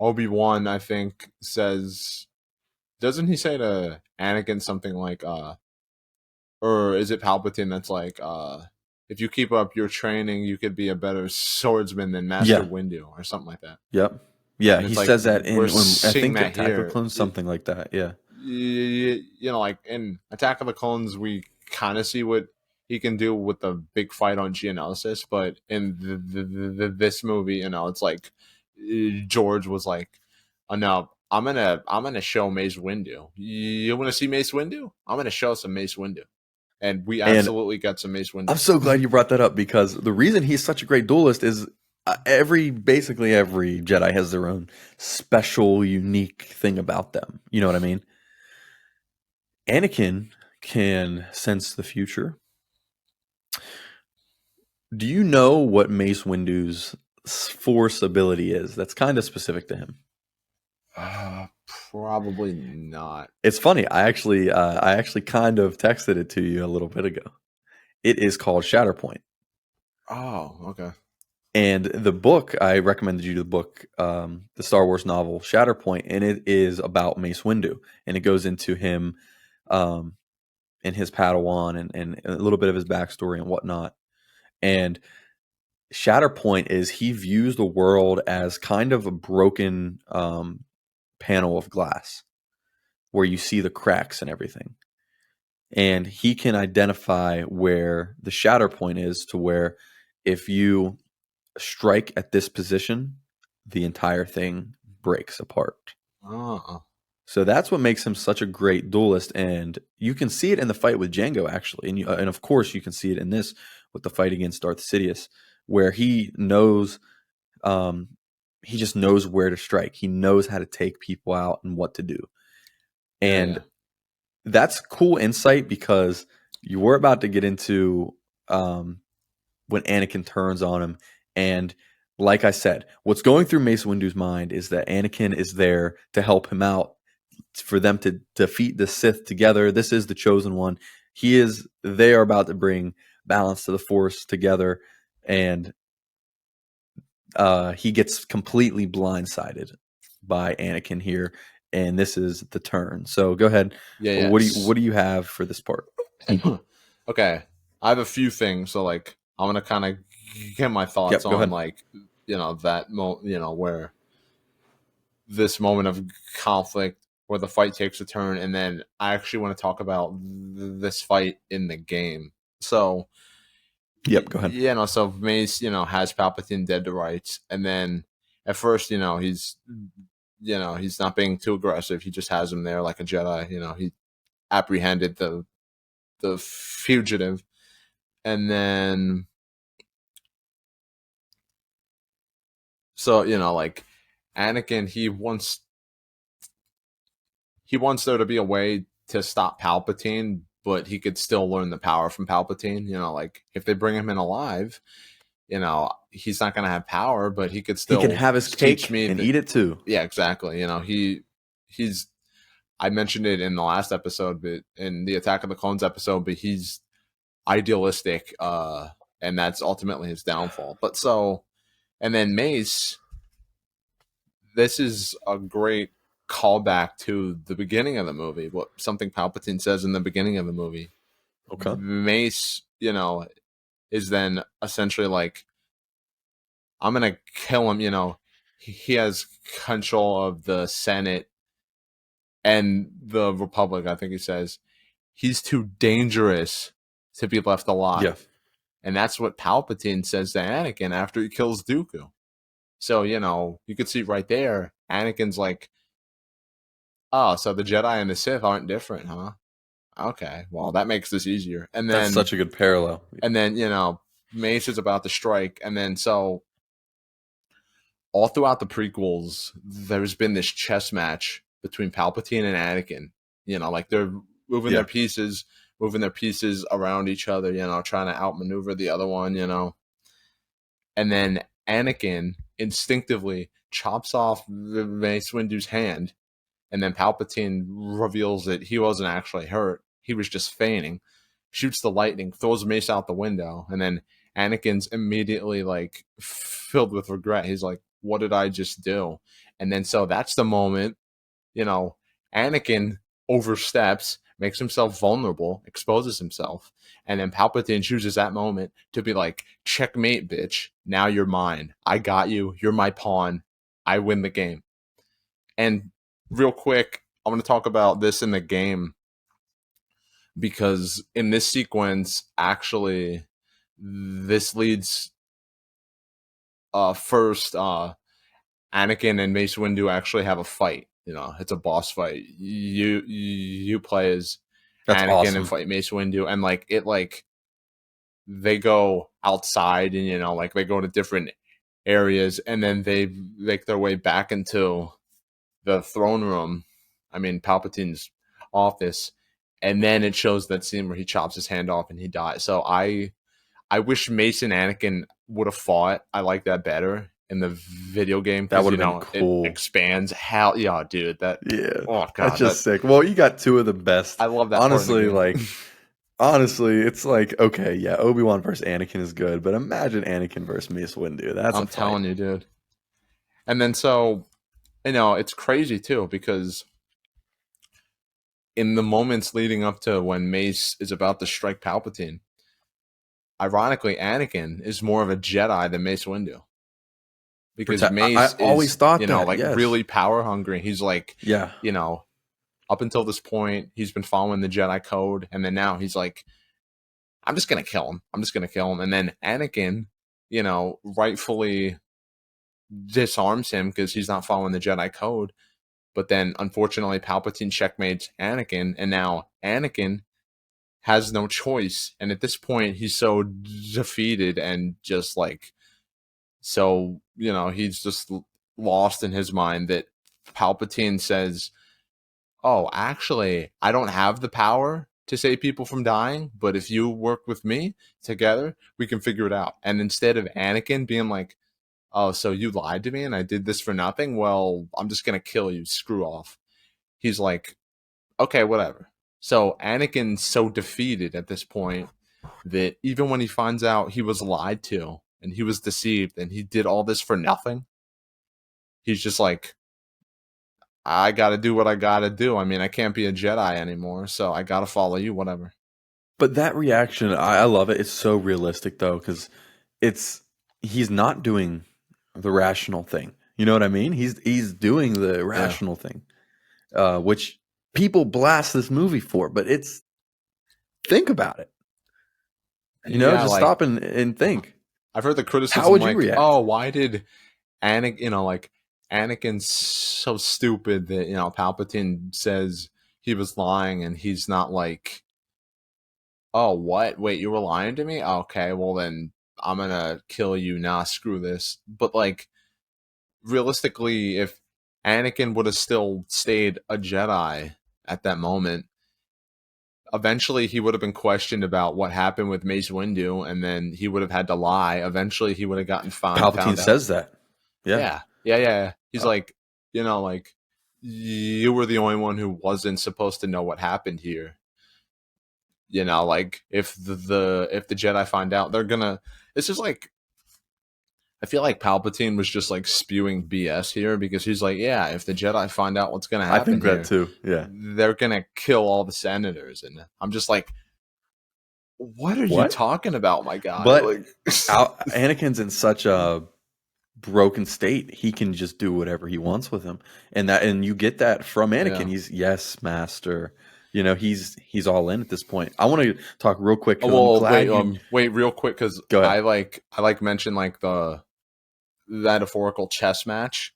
Obi-Wan, I think, says, doesn't he say to Anakin something like, or is it Palpatine that's like, if you keep up your training, you could be a better swordsman than Master Yeah. Windu, or something like that. Yep. Yeah, And he it's like, says that we're when I seeing think that Attack of the here. Clones, something like that. Yeah. Like in Attack of the Clones, we kind of see what he can do with the big fight on Geonosis, but in this movie, it's like George was like, "Oh no, I'm gonna show Mace Windu. You want to see Mace Windu? I'm gonna show some Mace Windu." And we And absolutely got some Mace I'm Windu. so glad you brought that up because the reason he's such a great duelist is basically every Jedi has their own special, unique thing about them. You know what I mean? Anakin can sense the future. Do you know what Mace Windu's force ability is? That's kind of specific to him. Probably not. It's funny. I actually kind of texted it to you a little bit ago. It is called Shatterpoint. Oh, okay. And the book, I recommended you the book, the Star Wars novel Shatterpoint, and it is about Mace Windu, and it goes into him and his Padawan and a little bit of his backstory and whatnot. And Shatterpoint is he views the world as kind of a broken panel of glass where you see the cracks and everything. And he can identify where the shatter point is to where if you strike at this position, the entire thing breaks apart. Oh, So that's what makes him such a great duelist, and you can see it in the fight with Django, actually, and of course you can see it in this with the fight against Darth Sidious, where he knows, um, he just knows where to strike. He knows how to take people out and what to do, and yeah. that's cool insight because you were about to get into when Anakin turns on him. And like I said, what's going through Mace Windu's mind is that Anakin is there to help him out, for them to defeat the Sith together. This is the chosen one. They are about to bring balance to the Force together. And he gets completely blindsided by Anakin here. And this is the turn. So go ahead. Yeah, What do you have for this part? Okay, I have a few things, so like I'm gonna kind of get my thoughts Yep, go on ahead. like where this moment of conflict where the fight takes a turn, and then I actually want to talk about this fight in the game. So Yep, go ahead. so Mace has Palpatine dead to rights, and then at first he's not being too aggressive. He just has him there like a Jedi. He apprehended the fugitive, and then so like Anakin, he wants there to be a way to stop Palpatine, but he could still learn the power from Palpatine. Like if they bring him in alive, he's not going to have power, but he could He can still have his teach cake me and that. eat it too. Yeah, exactly. he's I mentioned it in the last episode, but in the Attack of the Clones episode, but he's idealistic, and that's ultimately his downfall. But so, and then Mace, this is a great callback to the beginning of the movie. What something Palpatine says in the beginning of the movie. Okay. Mace, is then essentially like, I'm gonna kill him. He has control of the Senate and the Republic. I think he says he's too dangerous to be left Yeah. alive. And that's what Palpatine says to Anakin after he kills Dooku. So, you could see right there, Anakin's like, oh, so the Jedi and the Sith aren't different, huh? Okay, well, that makes this easier. And That's then, such a good parallel. Mace is about to strike. And then, so, all throughout the prequels, there's been this chess match between Palpatine and Anakin. Like they're moving their pieces around each other, trying to outmaneuver the other one, And then Anakin instinctively chops off Mace Windu's hand, and then Palpatine reveals that he wasn't actually hurt. He was just feigning. Shoots the lightning, throws Mace out the window, and then Anakin's immediately like filled with regret. He's like, what did I just do? And then so that's the moment, Anakin oversteps, makes himself vulnerable, exposes himself, and then Palpatine chooses that moment to be like, checkmate, bitch. Now you're mine. I got you. You're my pawn. I win the game. And real quick, I want to talk about this in the game, because in this sequence, actually, this leads first, Anakin and Mace Windu actually have a fight. It's a boss fight. You play as That's Anakin awesome. and fight Mace Windu, and they go outside, and they go to different areas, and then they make their way back into the throne room. I mean, Palpatine's office, and then it shows that scene where he chops his hand off and he dies. So I wish Mace and Anakin would have fought. I like that better in the video game, That because would have been cool. it expands. Hell yeah, dude! Oh god, that's just sick. Well, you got two of the best. I love that. Honestly, part of the game. honestly, it's like, okay, yeah, Obi-Wan versus Anakin is good, but imagine Anakin versus Mace Windu. I'm telling you, dude. And then so, it's crazy too, because in the moments leading up to when Mace is about to strike Palpatine, ironically, Anakin is more of a Jedi than Mace Windu. Because Mace I always thought that, really power hungry. He's like, up until this point, he's been following the Jedi code, and then now he's like, I'm just gonna kill him. And then Anakin, rightfully disarms him because he's not following the Jedi code. But then, unfortunately, Palpatine checkmates Anakin, and now Anakin has no choice. And at this point, he's so defeated and just like, so, he's just lost in his mind that Palpatine says, oh, actually, I don't have the power to save people from dying, but if you work with me together, we can figure it out. And instead of Anakin being like, oh, so you lied to me and I did this for nothing? Well, I'm just going to kill you. Screw off. He's like, okay, whatever. So Anakin's so defeated at this point that even when he finds out he was lied to and he was deceived and he did all this for nothing, he's just like, I got to do what I got to do. I mean, I can't be a Jedi anymore, so I got to follow you, whatever. But that reaction, I love it. It's so realistic, though, because he's not doing the rational thing. You know what I mean? He's doing the rational thing, which people blast this movie for. But think about it. Just stop and think. I've heard the criticism. How would you react? Oh, why did Anakin? Anakin's so stupid that Palpatine says he was lying, and he's not like, oh, what? Wait, you were lying to me? Okay, well then I'm gonna kill you. Nah, screw this. But realistically, if Anakin would have still stayed a Jedi at that moment, eventually he would have been questioned about what happened with Mace Windu, and then he would have had to lie. Eventually he would have gotten found. Palpatine says that. Yeah. He's like, you were the only one who wasn't supposed to know what happened here. You know, like if if the Jedi find out, they're gonna. It's just like I feel like Palpatine was just like spewing BS here because he's like, yeah, if the Jedi find out what's gonna I happen think that here, too. Yeah. they're gonna kill all the senators, and I'm just like, what are you What? talking about, my guy? But Like, Anakin's in such a broken state. He can just do whatever he wants with him, and you get that from Anakin. yeah. He's yes, master. You know, he's all in at this point. I want to talk real quick Oh, because I'm well, glad you wait, real quick, because go ahead. I like mention like the metaphorical chess match.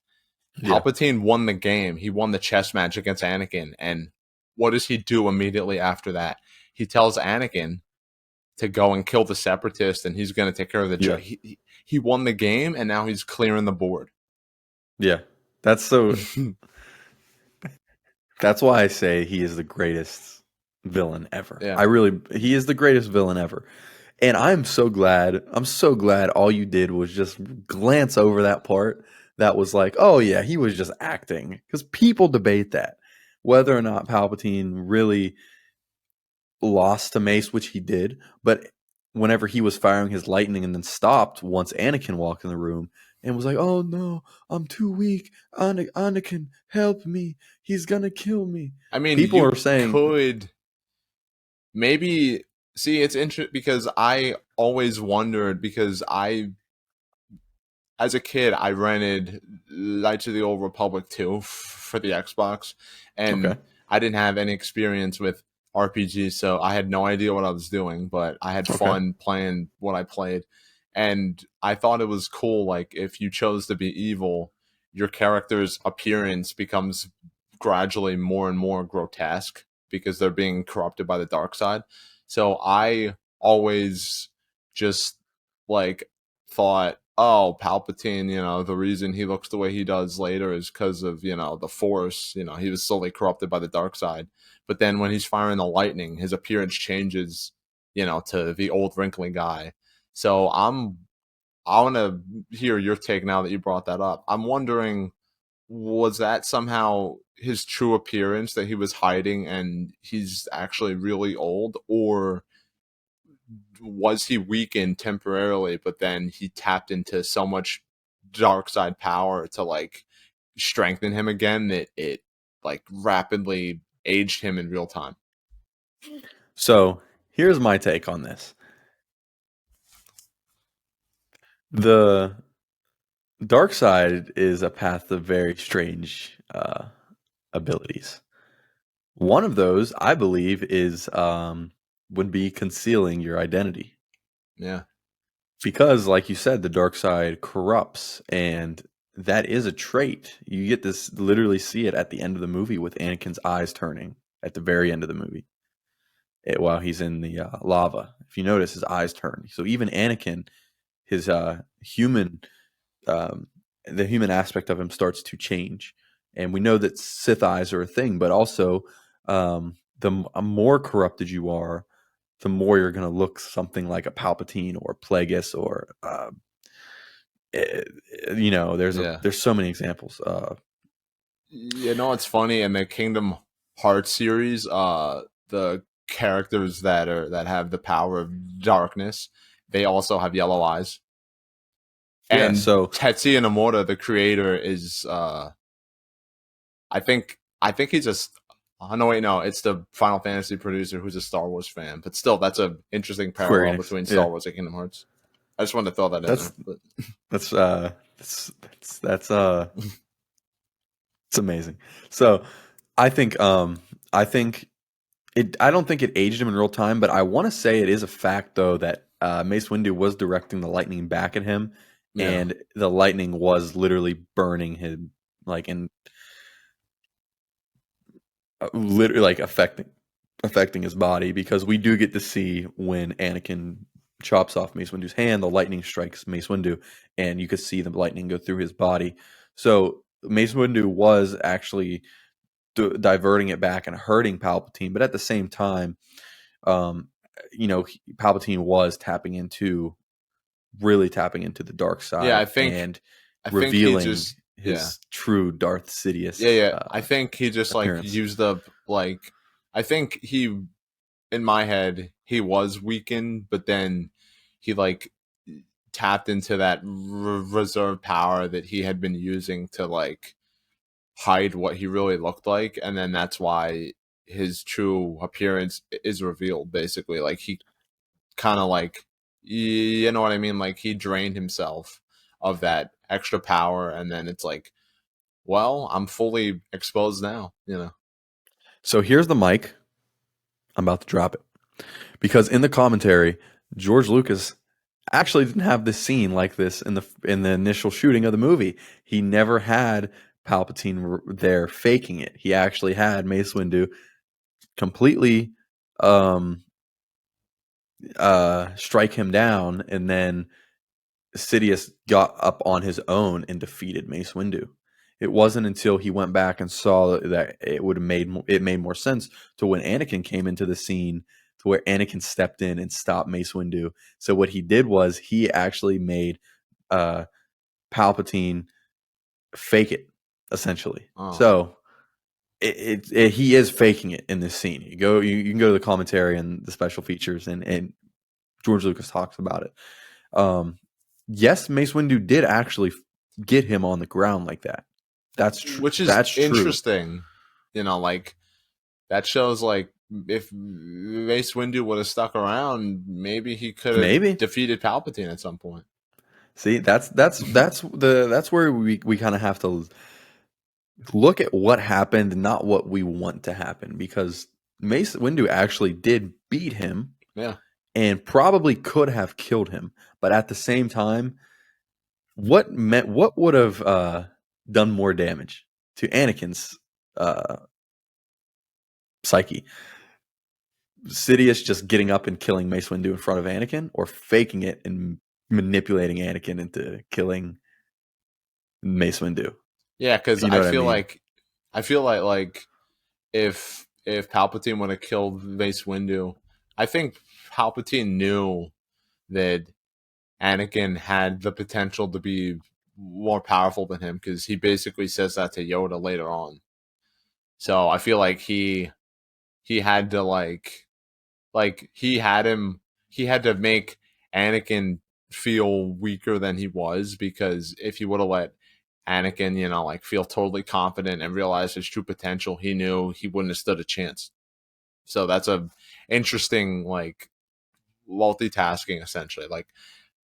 Yeah, Palpatine won the game. He won the chess match against Anakin, and what does he do immediately after that? He tells Anakin to go and kill the separatist, and he's going to take care of the. yeah, He won the game, and now he's clearing the board. yeah. That's so. That's why I say he is the greatest villain ever. Yeah, He is the greatest villain ever. And I'm so glad all you did was just glance over that part that was like, oh yeah, he was just acting. Because people debate that. Whether or not Palpatine really lost to Mace, which he did, but whenever he was firing his lightning and then stopped once Anakin walked in the room and was like, "Oh no, I'm too weak. Anakin, help me. He's gonna kill me." I mean, People you are saying, could maybe see it's interesting because I always wondered because I as a kid, I rented Knights of the Old Republic 2 for the Xbox, "Okay, and I didn't have any experience with RPGs, so I had no idea what I was doing, but I had okay, fun playing what I played. And I thought it was cool, like, if you chose to be evil, your character's appearance becomes gradually more and more grotesque because they're being corrupted by the dark side. So I always just, like, thought, oh, Palpatine, you know, the reason he looks the way he does later is because of, you know, the Force. You know, he was slowly corrupted by the dark side. But then when he's firing the lightning, his appearance changes, you know, to the old wrinkly guy. So I want to hear your take now that you brought that up. I'm wondering, was that somehow his true appearance that he was hiding and he's actually really old, or was he weakened temporarily, but then he tapped into so much dark side power to like strengthen him again that it like rapidly aged him in real time? So here's my take on this. The dark side is a path of very strange abilities. One of those, I believe, is would be concealing your identity. Yeah. Because, like you said, the dark side corrupts, and that is a trait. You get this literally see it at the end of the movie with Anakin's eyes turning at the very end of the movie while he's in the lava. If you notice, his eyes turn. So even Anakin, his human, um, the human aspect of him starts to change. And we know that Sith eyes are a thing, but also the more corrupted you are, the more you're going to look something like a Palpatine or Plagueis or you know, Yeah. there's so many examples. You know, it's funny in the Kingdom Hearts series, the characters that have the power of darkness, they also have yellow eyes. Yeah, And so Tetsuya Nomura, the creator, is I think he's just. Oh no, wait, no, it's the Final Fantasy producer who's a Star Wars fan. But still, that's a interesting Square parallel Enix, between yeah, Star Wars and Kingdom Hearts. I just wanted to throw that in that's there. But that's that's it's amazing. So I think I don't think it aged him in real time, but I want to say it is a fact though that Mace Windu was directing the lightning back at him, yeah, and the lightning was literally burning him, like in literally like affecting his body, because we do get to see when Anakin chops off Mace Windu's hand, the lightning strikes Mace Windu, and you could see the lightning go through his body. So Mace Windu was actually diverting it back and hurting Palpatine, but at the same time, um, you know, Palpatine was really tapping into the dark yeah. side and I think he revealing. just Yeah. his true Darth Yeah, Sidious yeah. I think he just like appearance. used up like I think he in my head he was weakened, but then he like tapped into that reserve power that he had been using to like hide what he really looked like, and then that's why his true appearance is revealed. Basically, like he kind of like you know what I mean. Like he drained himself of that extra power, and then it's like, well, I'm fully exposed now. You know. So here's the mic. I'm about to drop it because in the commentary, George Lucas actually didn't have this scene like this in the initial shooting of the movie. He never had Palpatine there faking it. He actually had Mace Windu completely um, strike him down, and then Sidious got up on his own and defeated Mace Windu. It wasn't until he went back and saw that it made more sense to when Anakin came into the scene, to where Anakin stepped in and stopped Mace Windu. So what he did was he actually made uh, Palpatine fake it, essentially. Oh, So he is faking it in this scene. You can go to the commentary and the special features, and George Lucas talks about it. Um, yes, Mace Windu did actually get him on the ground like that. That's true. which is That's true. interesting. You know, like that shows like if Mace Windu would have stuck around, maybe he could have Maybe. defeated Palpatine at some point. See, that's where we kind of have to look at what happened, not what we want to happen, because Mace Windu actually did beat him Yeah. and probably could have killed him, but at the same time, what would have done more damage to Anakin's uh, psyche? Sidious just getting up and killing Mace Windu in front of Anakin, or faking it and manipulating Anakin into killing Mace Windu. Yeah, because You know what I mean? I feel like if Palpatine would have killed Mace Windu, I think Palpatine knew that Anakin had the potential to be more powerful than him because he basically says that to Yoda later on. So I feel like he had to like he had to make Anakin feel weaker than he was, because if he would have let Anakin, you know, like feel totally confident and realize his true potential, he knew he wouldn't have stood a chance. So that's a interesting like multitasking essentially. Like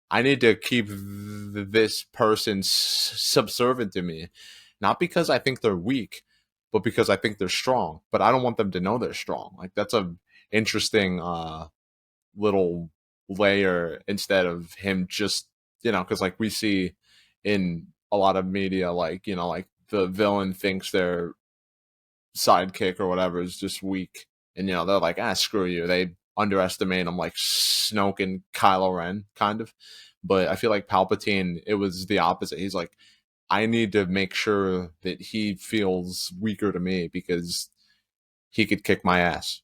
I need to keep this person subservient to me, not because I think they're weak, but because I think they're strong. But I don't want them to know they're strong. Like that's a interesting little layer instead of him just because like we see in a lot of media, like like the villain thinks their sidekick or whatever is just weak, and they're like, screw you. They underestimate him, like Snoke and Kylo Ren, kind of. But I feel like Palpatine, it was the opposite. He's like, I need to make sure that he feels weaker to me because he could kick my ass.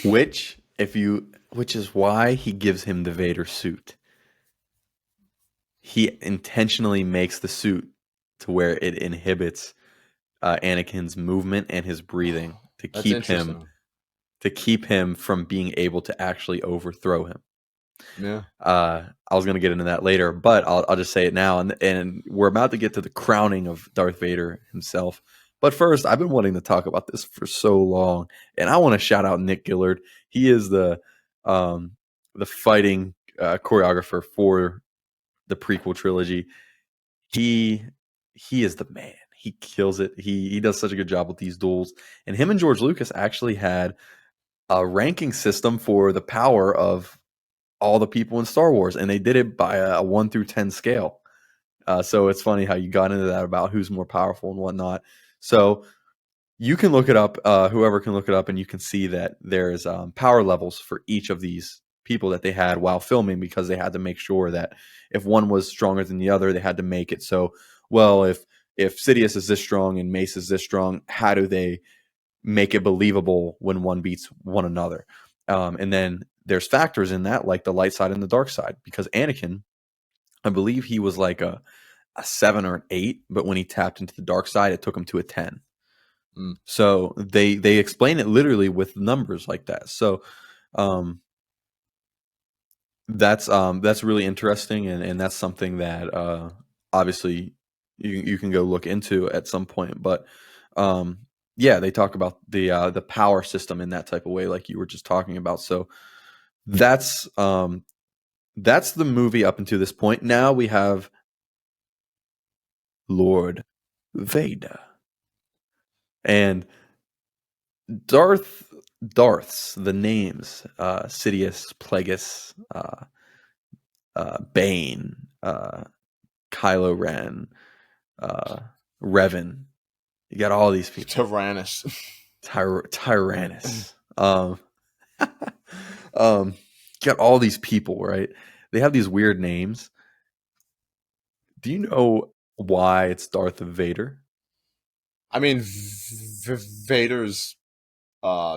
Which is why he gives him the Vader suit. He intentionally makes the suit to where it inhibits Anakin's movement and his breathing That's interesting. to keep him from being able to actually overthrow him. Yeah. I was going to get into that later, but I'll just say it now, and we're about to get to the crowning of Darth Vader himself. But first, I've been wanting to talk about this for so long, and I want to shout out Nick Gillard. He is the fighting choreographer for the prequel trilogy. He is the man. He kills it. He does such a good job with these duels. And him and George Lucas actually had a ranking system for the power of all the people in Star Wars, and they did it by a 1 through 10 scale. So it's funny how you got into that about who's more powerful and whatnot. So you can look it up, whoever can look it up, and you can see that there's power levels for each of these people that they had while filming, because they had to make sure that if one was stronger than the other, they had to make it so, well, if Sidious is this strong and Mace is this strong, how do they make it believable when one beats one another? And then there's factors in that, like the light side and the dark side, because Anakin, I believe he was like a 7 or an 8, but when he tapped into the dark side, it took him to a 10. Mm. So they explain it literally with numbers like that. So um, that's really interesting, and that's something that obviously you can go look into at some point. But um, yeah, they talk about the power system in that type of way, like you were just talking about. So that's that's the movie up until this point. Now we have Lord Vader and Darths, the names, Sidious, Plagueis, Bane, Kylo Ren, uh, Revan. You got all these people. Tyrannus. Tyrannus. Um, you got all these people, right? They have these weird names. Do you know why it's Darth Vader? I mean, Vader's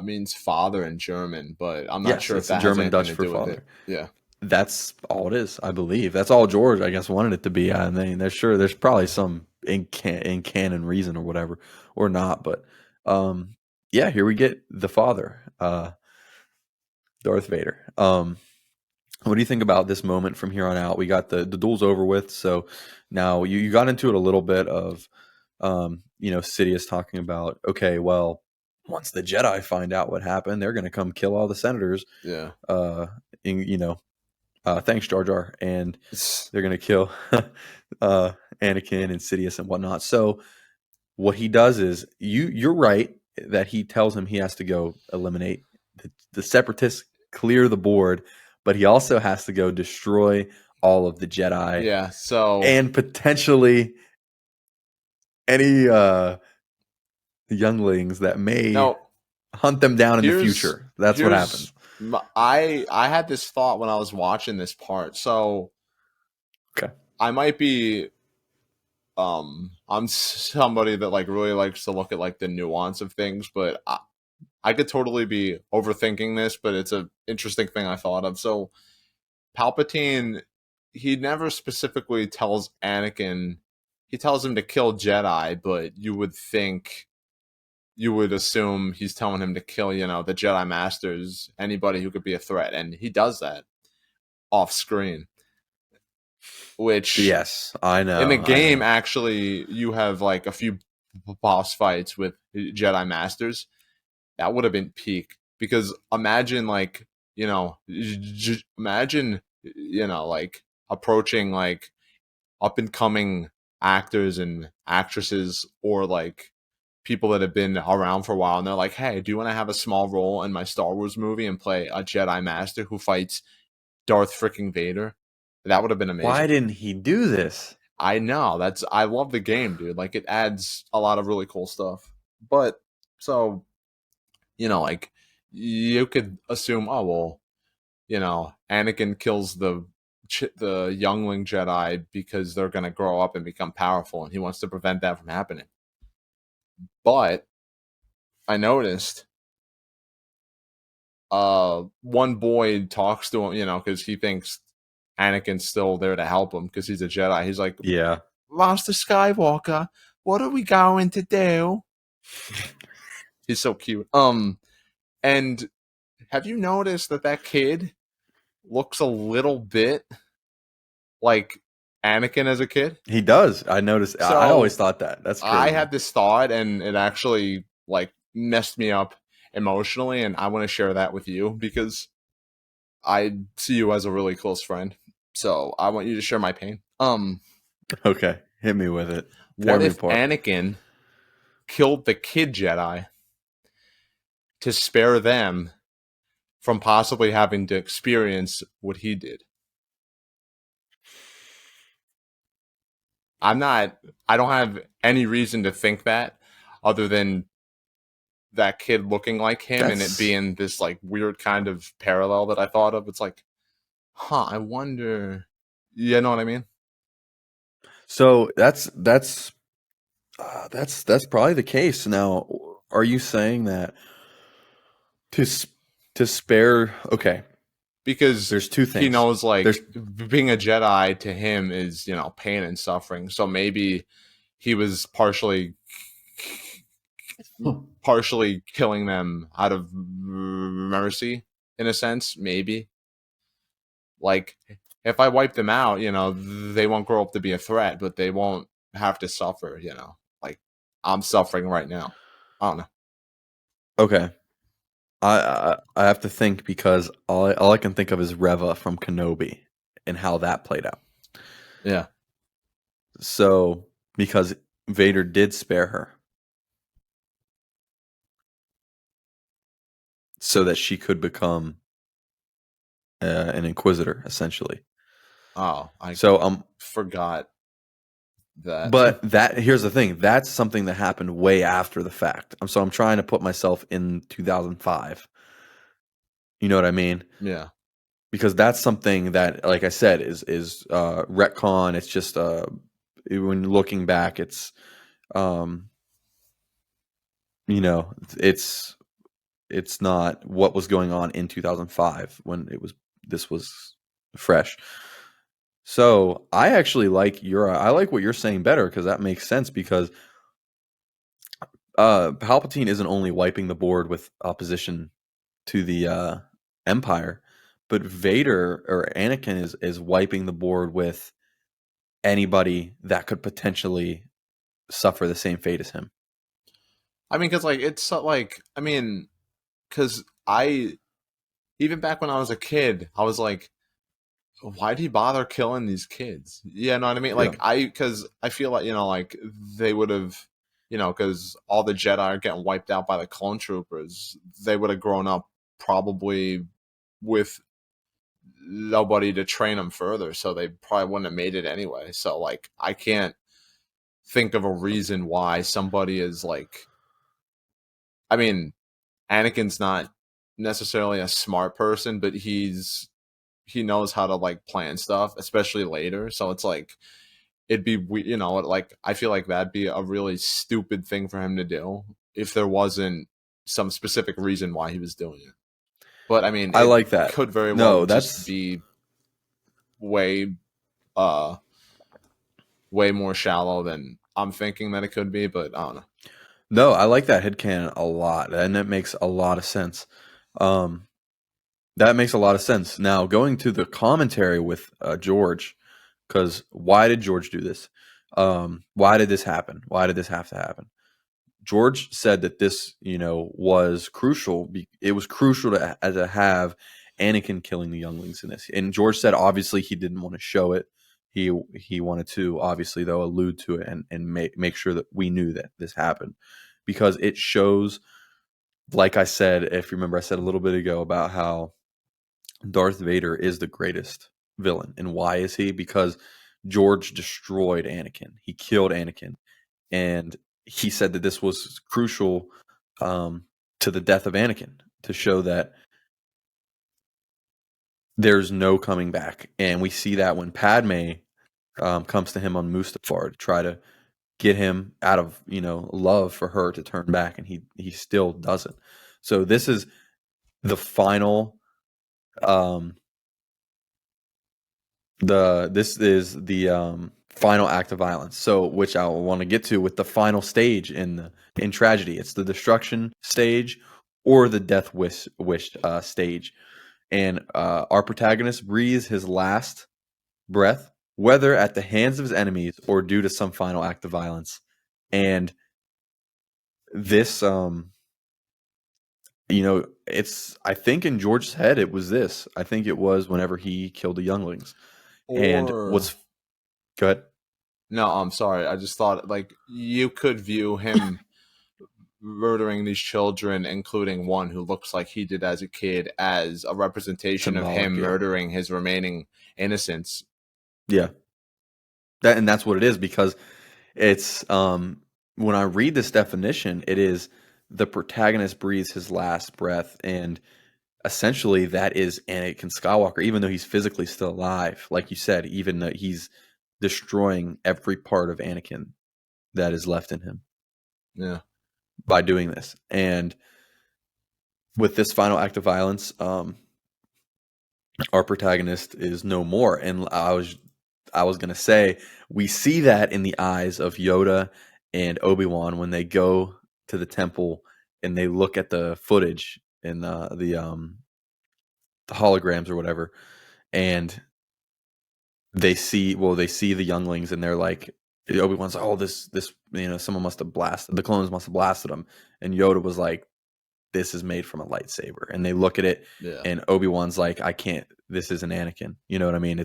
means father in German, but I'm not Yes, sure if it's that has German anything Dutch to for do with it. father. Yeah. That's all it is, I believe. That's all George, I guess, wanted it to be. I mean, there's probably some in canon reason or whatever, or not. But yeah, here we get the father, Darth Vader. What do you think about this moment from here on out? We got the duel's over with, so now you got into it a little bit of, Sidious talking about, okay, well, once the Jedi find out what happened, they're going to come kill all the senators. Yeah. In, thanks Jar Jar, and they're going to kill Anakin and Sidious and whatnot. So what he does is, you're right that he tells him he has to go eliminate the separatists, clear the board, but he also has to go destroy all of the Jedi Yeah. So and potentially any younglings that may now hunt them down in the here's future. That's what here's happens. I had this thought when I was watching this part. So Okay. I might be I'm somebody that like really likes to look at like the nuance of things, but I could totally be overthinking this, but it's a interesting thing I thought of. So Palpatine, he never specifically tells Anakin, he tells him to kill Jedi, but you would assume he's telling him to kill, the Jedi Masters, anybody who could be a threat, and he does that off screen, which Yes, I in the know. I game know. actually you have like a few boss fights with Jedi Masters. That would have been peak, because imagine like, imagine, like approaching like up and coming actors and actresses, or like people that have been around for a while, and they're like, hey, do you want to have a small role in my Star Wars movie and play a Jedi Master who fights Darth freaking Vader? That would have been Why amazing. didn't he do this? I know. I love the game, dude. Like it adds a lot of really cool stuff. But so, like you could assume, oh well, Anakin kills the youngling Jedi because they're going to grow up and become powerful, and he wants to prevent that from happening. But I noticed one boy talks to him, because he thinks Anakin's still there to help him because he's a Jedi. He's like, Yeah. Master Skywalker, what are we going to do? He's so cute. And have you noticed that kid looks a little bit like Anakin as a kid? He does. I noticed. I always So thought that. That's I crazy. had this thought, and it actually like messed me up emotionally, and I want to share that with you because I see you as a really close friend. So I want you to share my pain. Okay. Hit me with it. Tear What me if apart. Anakin killed the kid Jedi to spare them from possibly having to experience what he did? I don't have any reason to think that other than that kid looking like him and it That's being this like weird kind of parallel that I thought of. It's like, I wonder. You know what I mean? so. That's probably the case. Now, are you saying that to s- to spare? Okay. because There's two he things. knows like There's being a Jedi to him is, you know, pain and suffering. So maybe he was partially killing them out of mercy in a sense, maybe. Like if I wipe them out, you know, they won't grow up to be a threat, but they won't have to suffer, you know. Like I'm suffering right now. I don't know. okay. I have to think because all I can think of is Reva from Kenobi and how that played out. Yeah. So because Vader did spare her so that she could become an Inquisitor, essentially. Oh, I So forgot that. but that here's the thing. That's something that happened way after the fact. So I'm trying to put myself in 2005. You know what I mean? Yeah. Because that's something that, like I said, is retcon. It's just when looking back, it's um, you know, it's not what was going on in 2005 when this was fresh. So I actually I like what you're saying better because that makes sense because Palpatine isn't only wiping the board with opposition to the Empire, but Vader or Anakin is wiping the board with anybody that could potentially suffer the same fate as him. I mean, because like it's like I mean, because I even back when I was a kid, I was like, why'd he bother killing these kids? You know what I mean? Yeah, Like because I feel like, you know, like they would have, you know, because all the Jedi are getting wiped out by the clone troopers. They would have grown up probably with nobody to train them further, so they probably wouldn't have made it anyway. So like I can't think of a reason why somebody is like, I mean, Anakin's not necessarily a smart person, but he knows how to like plan stuff, especially later. So it's like it'd be you know, like I feel like that'd be a really stupid thing for him to do if there wasn't some specific reason why he was doing it. But I mean, I it like that. could very well No, just that's be way uh way more shallow than I'm thinking that it could be, but I don't know. no, I like that headcanon a lot, and that makes a lot of sense. Um, that makes a lot of sense. Now, going to the commentary with George, because why did George do this? Why did this happen? Why did this have to happen? George said that this, was crucial. It was crucial to have Anakin killing the younglings in this. And George said obviously he didn't want to show it. He wanted to obviously though allude to it and make sure that we knew that this happened because it shows. Like I said, if you remember, I said a little bit ago about how Darth Vader is the greatest villain, and why is he? Because George destroyed Anakin. He killed Anakin, and he said that this was crucial um, to the death of Anakin to show that there's no coming back. And we see that when Padme comes to him on Mustafar to try to get him out of love for her to turn back, and he still doesn't. So this is the final. Um, this is the final act of violence. So, which I want to get to with the final stage in tragedy. It's the destruction stage or the death wish stage. And our protagonist breathes his last breath, whether at the hands of his enemies or due to some final act of violence. And this, it's. I think in George's head, it was this. I think it was whenever he killed the younglings. And Or what's good. no, I'm sorry. I just thought like you could view him murdering these children, including one who looks like he did as a kid, as a representation of him Symbolic, yeah. murdering his remaining innocents. Yeah. That's what it is because it's when I read this definition, it is the protagonist breathes his last breath, and essentially that is Anakin Skywalker, even though he's physically still alive. Like you said, even though he's destroying every part of Anakin that is left in him Yeah. by doing this. And with this final act of violence, our protagonist is no more. And I was gonna say we see that in the eyes of Yoda and Obi-Wan when they go to the temple and they look at the footage and the holograms or whatever, and they see the younglings and they're like, Obi-Wan's like, oh, this someone must have blasted, the clones must have blasted them, and Yoda was like, this is made from a lightsaber, and they look at it, Yeah. and Obi-Wan's like, I can't, this isn't Anakin, you know what I mean?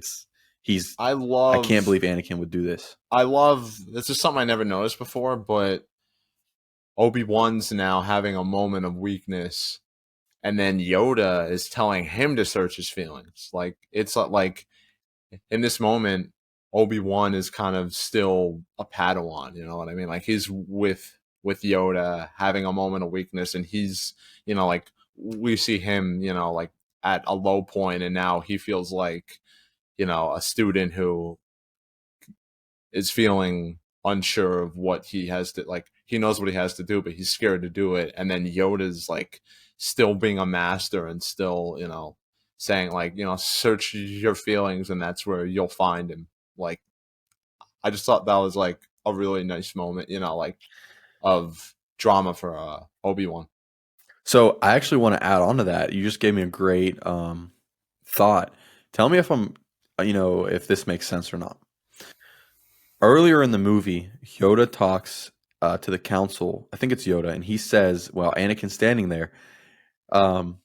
He's I I can't love believe Anakin would do this. this is something I never noticed before, but Obi-Wan's now having a moment of weakness, and then Yoda is telling him to search his feelings. Like it's like in this moment, Obi-Wan is kind of still a Padawan, you know what I mean? Like he's with Yoda having a moment of weakness, and he's, like we see him, like at a low point, and now he feels like, a student who is feeling unsure of what he has to, like he knows what he has to do, but he's scared to do it. And then Yoda's like still being a master and still, saying like, search your feelings and that's where you'll find him. Like I just thought that was like a really nice moment, like of drama for Obi-Wan. So I actually want to add on to that. You just gave me a great thought. Tell me if if this makes sense or not. Earlier in the movie, Yoda talks to the council. I think it's Yoda, and he says, "Well, Anakin's standing there. Um,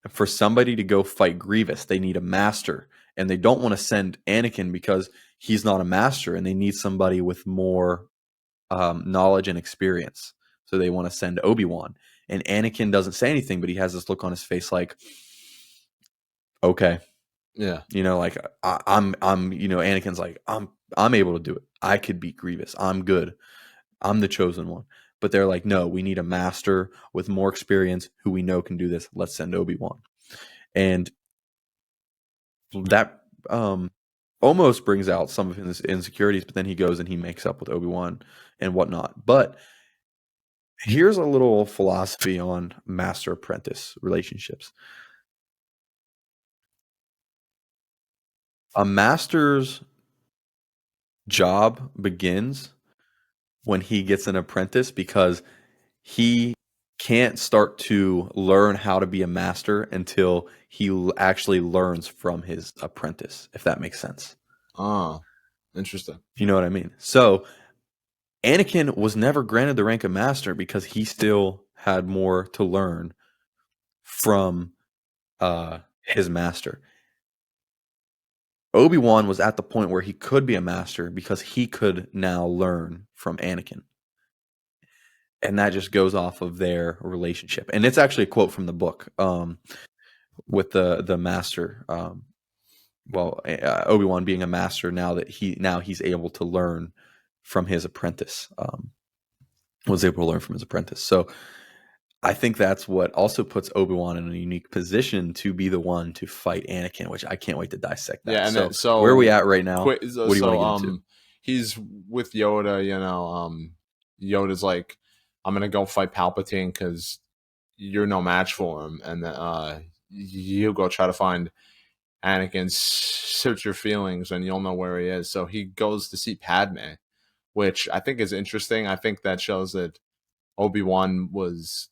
for somebody to go fight Grievous, they need a master, and they don't want to send Anakin because he's not a master, and they need somebody with more knowledge and experience. So they want to send Obi-Wan." And Anakin doesn't say anything, but he has this look on his face like, "Okay." Yeah. Like I'm Anakin's like, I'm able to do it. I could beat Grievous. I'm good. I'm the chosen one. But they're like, no, we need a master with more experience who we know can do this. Let's send Obi-Wan. And that almost brings out some of his insecurities, but then he goes and he makes up with Obi-Wan and whatnot. But here's a little philosophy on master apprentice relationships. A master's job begins when he gets an apprentice because he can't start to learn how to be a master until he actually learns from his apprentice, if that makes sense. Ah, interesting. You know what I mean? So Anakin was never granted the rank of master because he still had more to learn from his master. Obi-Wan was at the point where he could be a master because he could now learn from Anakin. And that just goes off of their relationship. And it's actually a quote from the book with the master. Obi-Wan being a master now that he's able to learn from his apprentice. Was able to learn from his apprentice. So I think that's what also puts Obi-Wan in a unique position to be the one to fight Anakin, which I can't wait to dissect that. Yeah, and so, so where are we at right now? What do you want to get into? He's with Yoda, Yoda's like, I'm gonna go fight Palpatine because you're no match for him, and then you go try to find Anakin, search your feelings, and you'll know where he is. So he goes to see Padme, which I think is interesting. I think that shows that Obi-Wan was,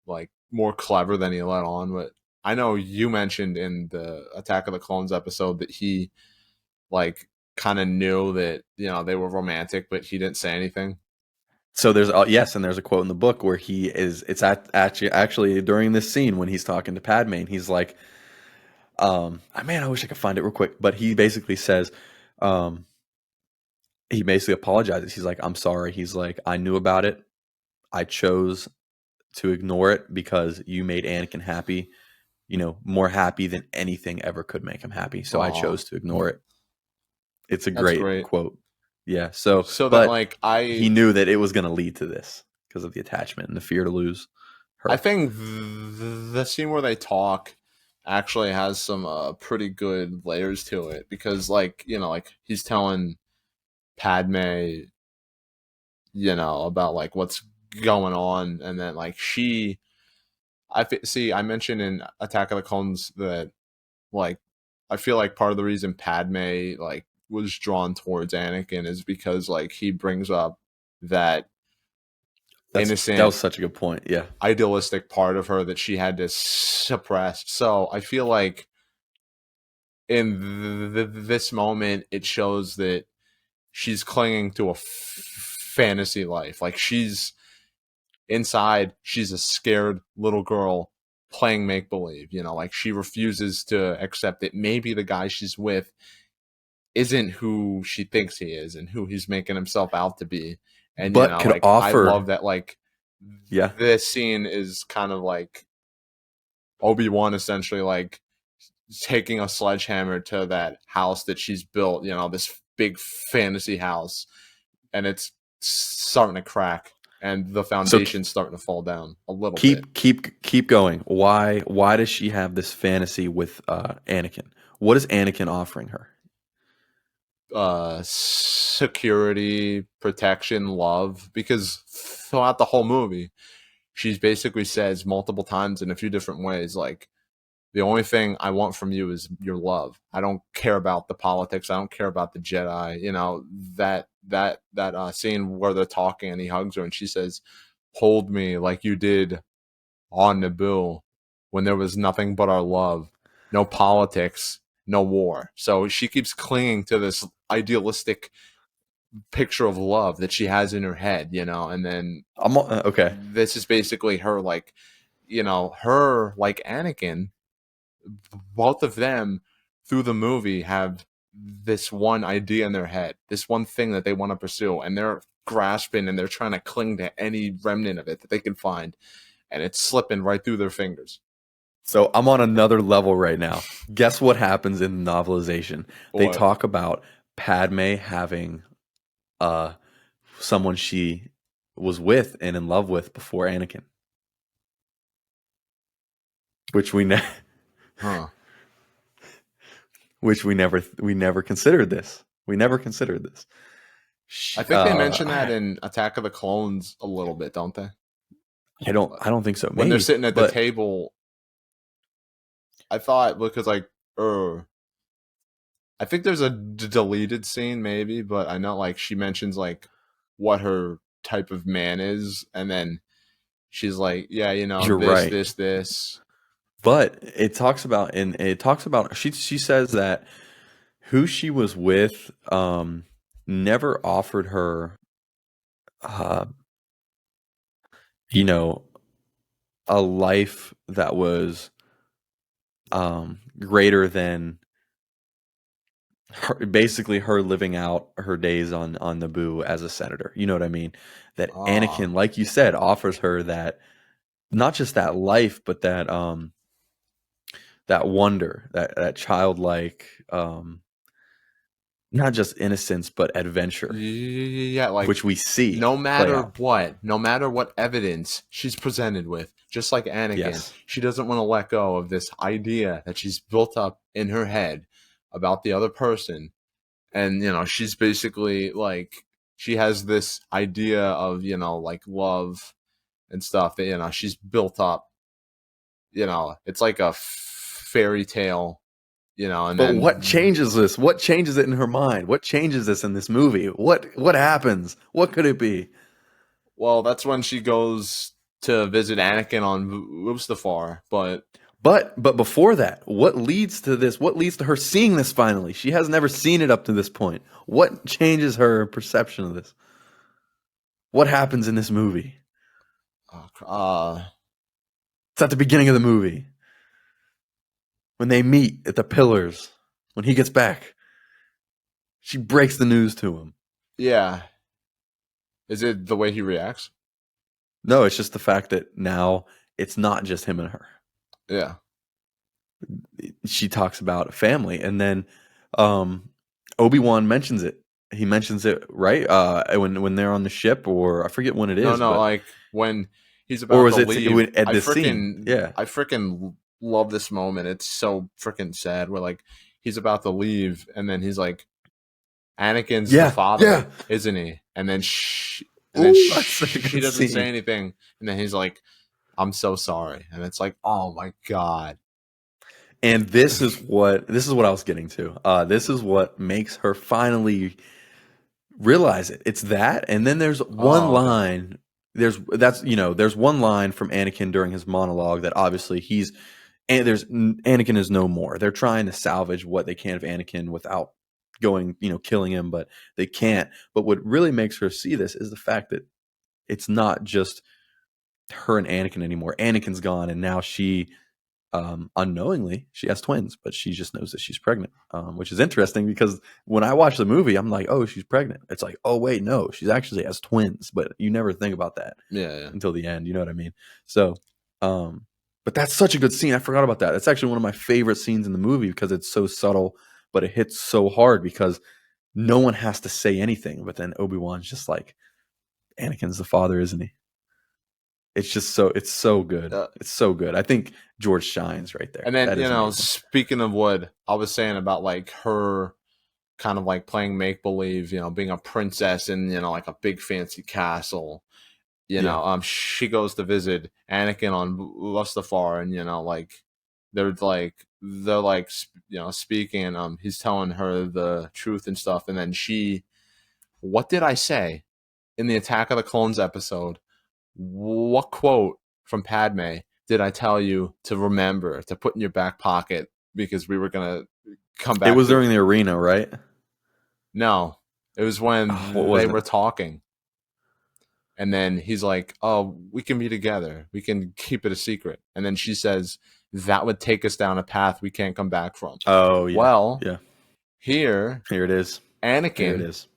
like more clever than he let on. But I know you mentioned in the Attack of the Clones episode that he like kind of knew that, they were romantic, but he didn't say anything. So there's yes, and there's a quote in the book where he is. It's actually during this scene when he's talking to Padme, and he's like, man, I wish I could find it real quick, but he basically says, he basically apologizes. He's like, I'm sorry. He's like, I knew about it. I chose to ignore it because you made Anakin happy, more happy than anything ever could make him happy. So I chose to ignore it. It's a That's great great. quote. Yeah. So So that but like he knew that it was going to lead to this because of the attachment and the fear to lose her. I think the scene where they talk actually has some pretty good layers to it, because like, like he's telling Padme, about like what's going on, and then like she See. I mentioned in Attack of the Clones that like I feel like part of the reason Padme like was drawn towards Anakin is because like he brings up that That innocent was such a good point. Yeah. idealistic part of her that she had to suppress. So I feel like in this moment it shows that she's clinging to a fantasy life. Like she's inside, she's a scared little girl playing make believe. You know, like she refuses to accept that maybe the guy she's with isn't who she thinks he is and who he's making himself out to be. And you But know, could like I offer, love that. Like yeah. this scene is kind of like Obi-Wan essentially like taking a sledgehammer to that house that she's built, you know, this big fantasy house, and it's starting to crack and the So foundation's starting to fall down a little bit. keep going. Why does she have this fantasy with Anakin? What is Anakin offering her? Security, protection, love, because throughout the whole movie, she's basically says multiple times in a few different ways, like, the only thing I want from you is your love. I don't care about the politics. I don't care about the Jedi. You know, that scene where they're talking and he hugs her and she says, "Hold me like you did on Naboo when there was nothing but our love, no politics, no war." So she keeps clinging to this idealistic picture of love that she has in her head, you know, and then Okay. this is basically her, like, you know, her like Anakin. Both of them through the movie have this one idea in their head, this one thing that they want to pursue, and they're grasping and they're trying to cling to any remnant of it that they can find, and it's slipping right through their fingers. So I'm on another level right now. Guess what happens in the novelization? They What? talk about Padme having uh someone she was with and in love with before Anakin, which Huh. we never considered this. We never considered this. I think they mention that I in Attack of the Clones a little bit, don't they? I don't think so. When they're Maybe, sitting at the but table, I thought because like, I think there's a deleted scene maybe, but I know like she mentions like what her type of man is, and then she's like, yeah, you know, you're this, right. this, this. But it talks about she says that who she was with never offered her uh you know a life that was greater than basically her living out her days on Naboo as a senator. You know what I mean? That Ah, Anakin, like you said, offers her that, not just that life, but that wonder, that childlike, not just innocence, but adventure, yeah, like which we see play out. no matter what evidence she's presented with, just like Anakin, Yes, she doesn't want to let go of this idea that she's built up in her head about the other person. And, you know, she's basically like, she has this idea of, you know, like love and stuff that, you know, she's built up, you know, it's like a fairy tale, you know, and but what then, changes this? What changes it in her mind? What changes this in this movie? What happens? What could it be? well, that's when she goes to visit Anakin on Mustafar. But But before that, what leads to this? What leads to her seeing this finally? She has never seen it up to this point. What changes her perception of this? What happens in this movie? uh, It's at the beginning of the movie when they meet at the pillars. When he gets back, she breaks the news to him. yeah, is it the way he reacts? No, it's just the fact that now it's not just him and her. Yeah. She talks about family, and then Obi-Wan mentions it. He mentions it right when they're on the ship, or I forget when it No, is, no, but like when he's or about to was it leave, at this scene? Yeah, I freaking love this moment. It's so freaking sad where like he's about to leave and then he's like, Anakin's the yeah, yeah. father, isn't he? And then Ooh, that's such a she good doesn't say scene. anything, and then he's like, I'm so sorry. And it's like, oh my God. And this is what I was getting to. This is what makes her finally realize it. It's that, and then there's one Oh, okay. line. There's one line from Anakin during his monologue that obviously Anakin is no more. They're trying to salvage what they can of Anakin without going, killing him, but they can't. But what really makes her see this is the fact that it's not just her and Anakin anymore. Anakin's gone, and now she unknowingly she has twins, but she just knows that she's pregnant, which is interesting because when I watch the movie, I'm like, oh, she's pregnant. It's like, oh wait, no, she's actually has twins, but you never think about that Yeah. until the end. You know what I mean? So, but that's such a good scene. I forgot about that. That's actually one of my favorite scenes in the movie because it's so subtle, but it hits so hard because no one has to say anything. But then Obi-Wan's just like, Anakin's the father, isn't he? It's so good. Uh, It's so good. I think George shines right there. and then, That is amazing. speaking of what I was saying about like her kind of like playing make believe, being a princess in, like a big fancy castle. Yeah. She goes to visit Anakin on Mustafar, and they're like speaking. He's telling her the truth and stuff, and then what did I say in the Attack of the Clones episode? What quote from Padme did I tell you to remember to put in your back pocket because we were gonna come back? It was to during the arena, right? No, it was when Oh, what was they it? were talking. And then he's like, oh, we can be together. We can keep it a secret. And then she says, that would take us down a path we can't come back from. Oh, yeah. Well, Yeah. here, Here it is. Here it Anakin, is.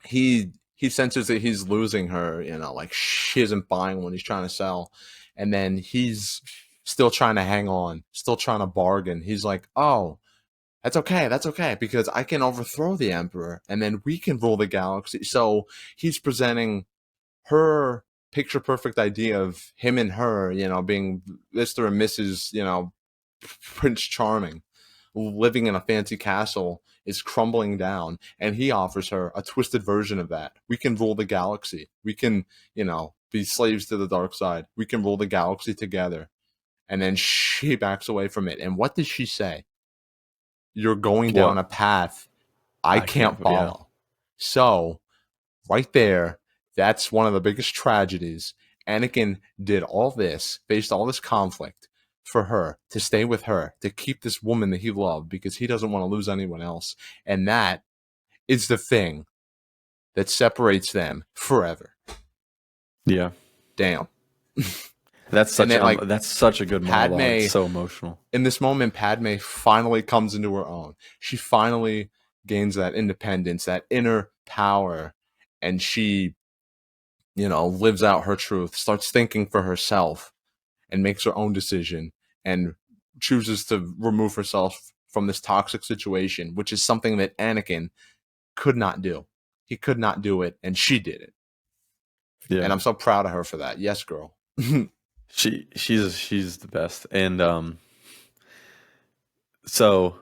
he senses that he's losing her, like she isn't buying what he's trying to sell. And then he's still trying to hang on, still trying to bargain. He's like, oh, that's okay, because I can overthrow the Emperor, and then we can rule the galaxy. So he's presenting her picture perfect idea of him and her, being Mr. and Mrs., Prince Charming, living in a fancy castle is crumbling down, and he offers her a twisted version of that. We can rule the galaxy. We can, be slaves to the dark side. We can rule the galaxy together. And then she backs away from it. And what does she say? You're going down What? a path I can't Yeah. follow. So, right there, that's one of the biggest tragedies. Anakin did all this, faced all this conflict for her, to stay with her, to keep this woman that he loved because he doesn't want to lose anyone else. And that is the thing that separates them forever. Yeah. Damn. That's such a good Padme, monologue. It's so emotional. in this moment, Padme finally comes into her own. She finally gains that independence, that inner power, and she, lives out her truth, starts thinking for herself, and makes her own decision, and chooses to remove herself from this toxic situation, which is something that Anakin could not do. He could not do it, and she did it. Yeah. And I'm so proud of her for that. Yes, girl. She's the best. And so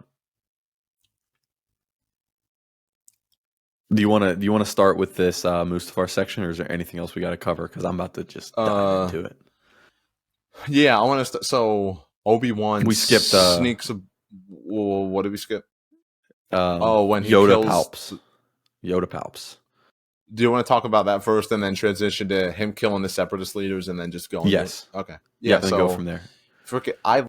do you want to start with this Mustafar section, or is there anything else we got to cover? Because I'm about to just dive into it. Yeah, I want to. So Obi-Wan We skipped sneaks. What did we skip? When he Yoda kills Palps. Yoda Palps. Do you want to talk about that first, and then transition to him killing the Separatist leaders, and then just go? Yes. Okay. Yeah. Then go from there. I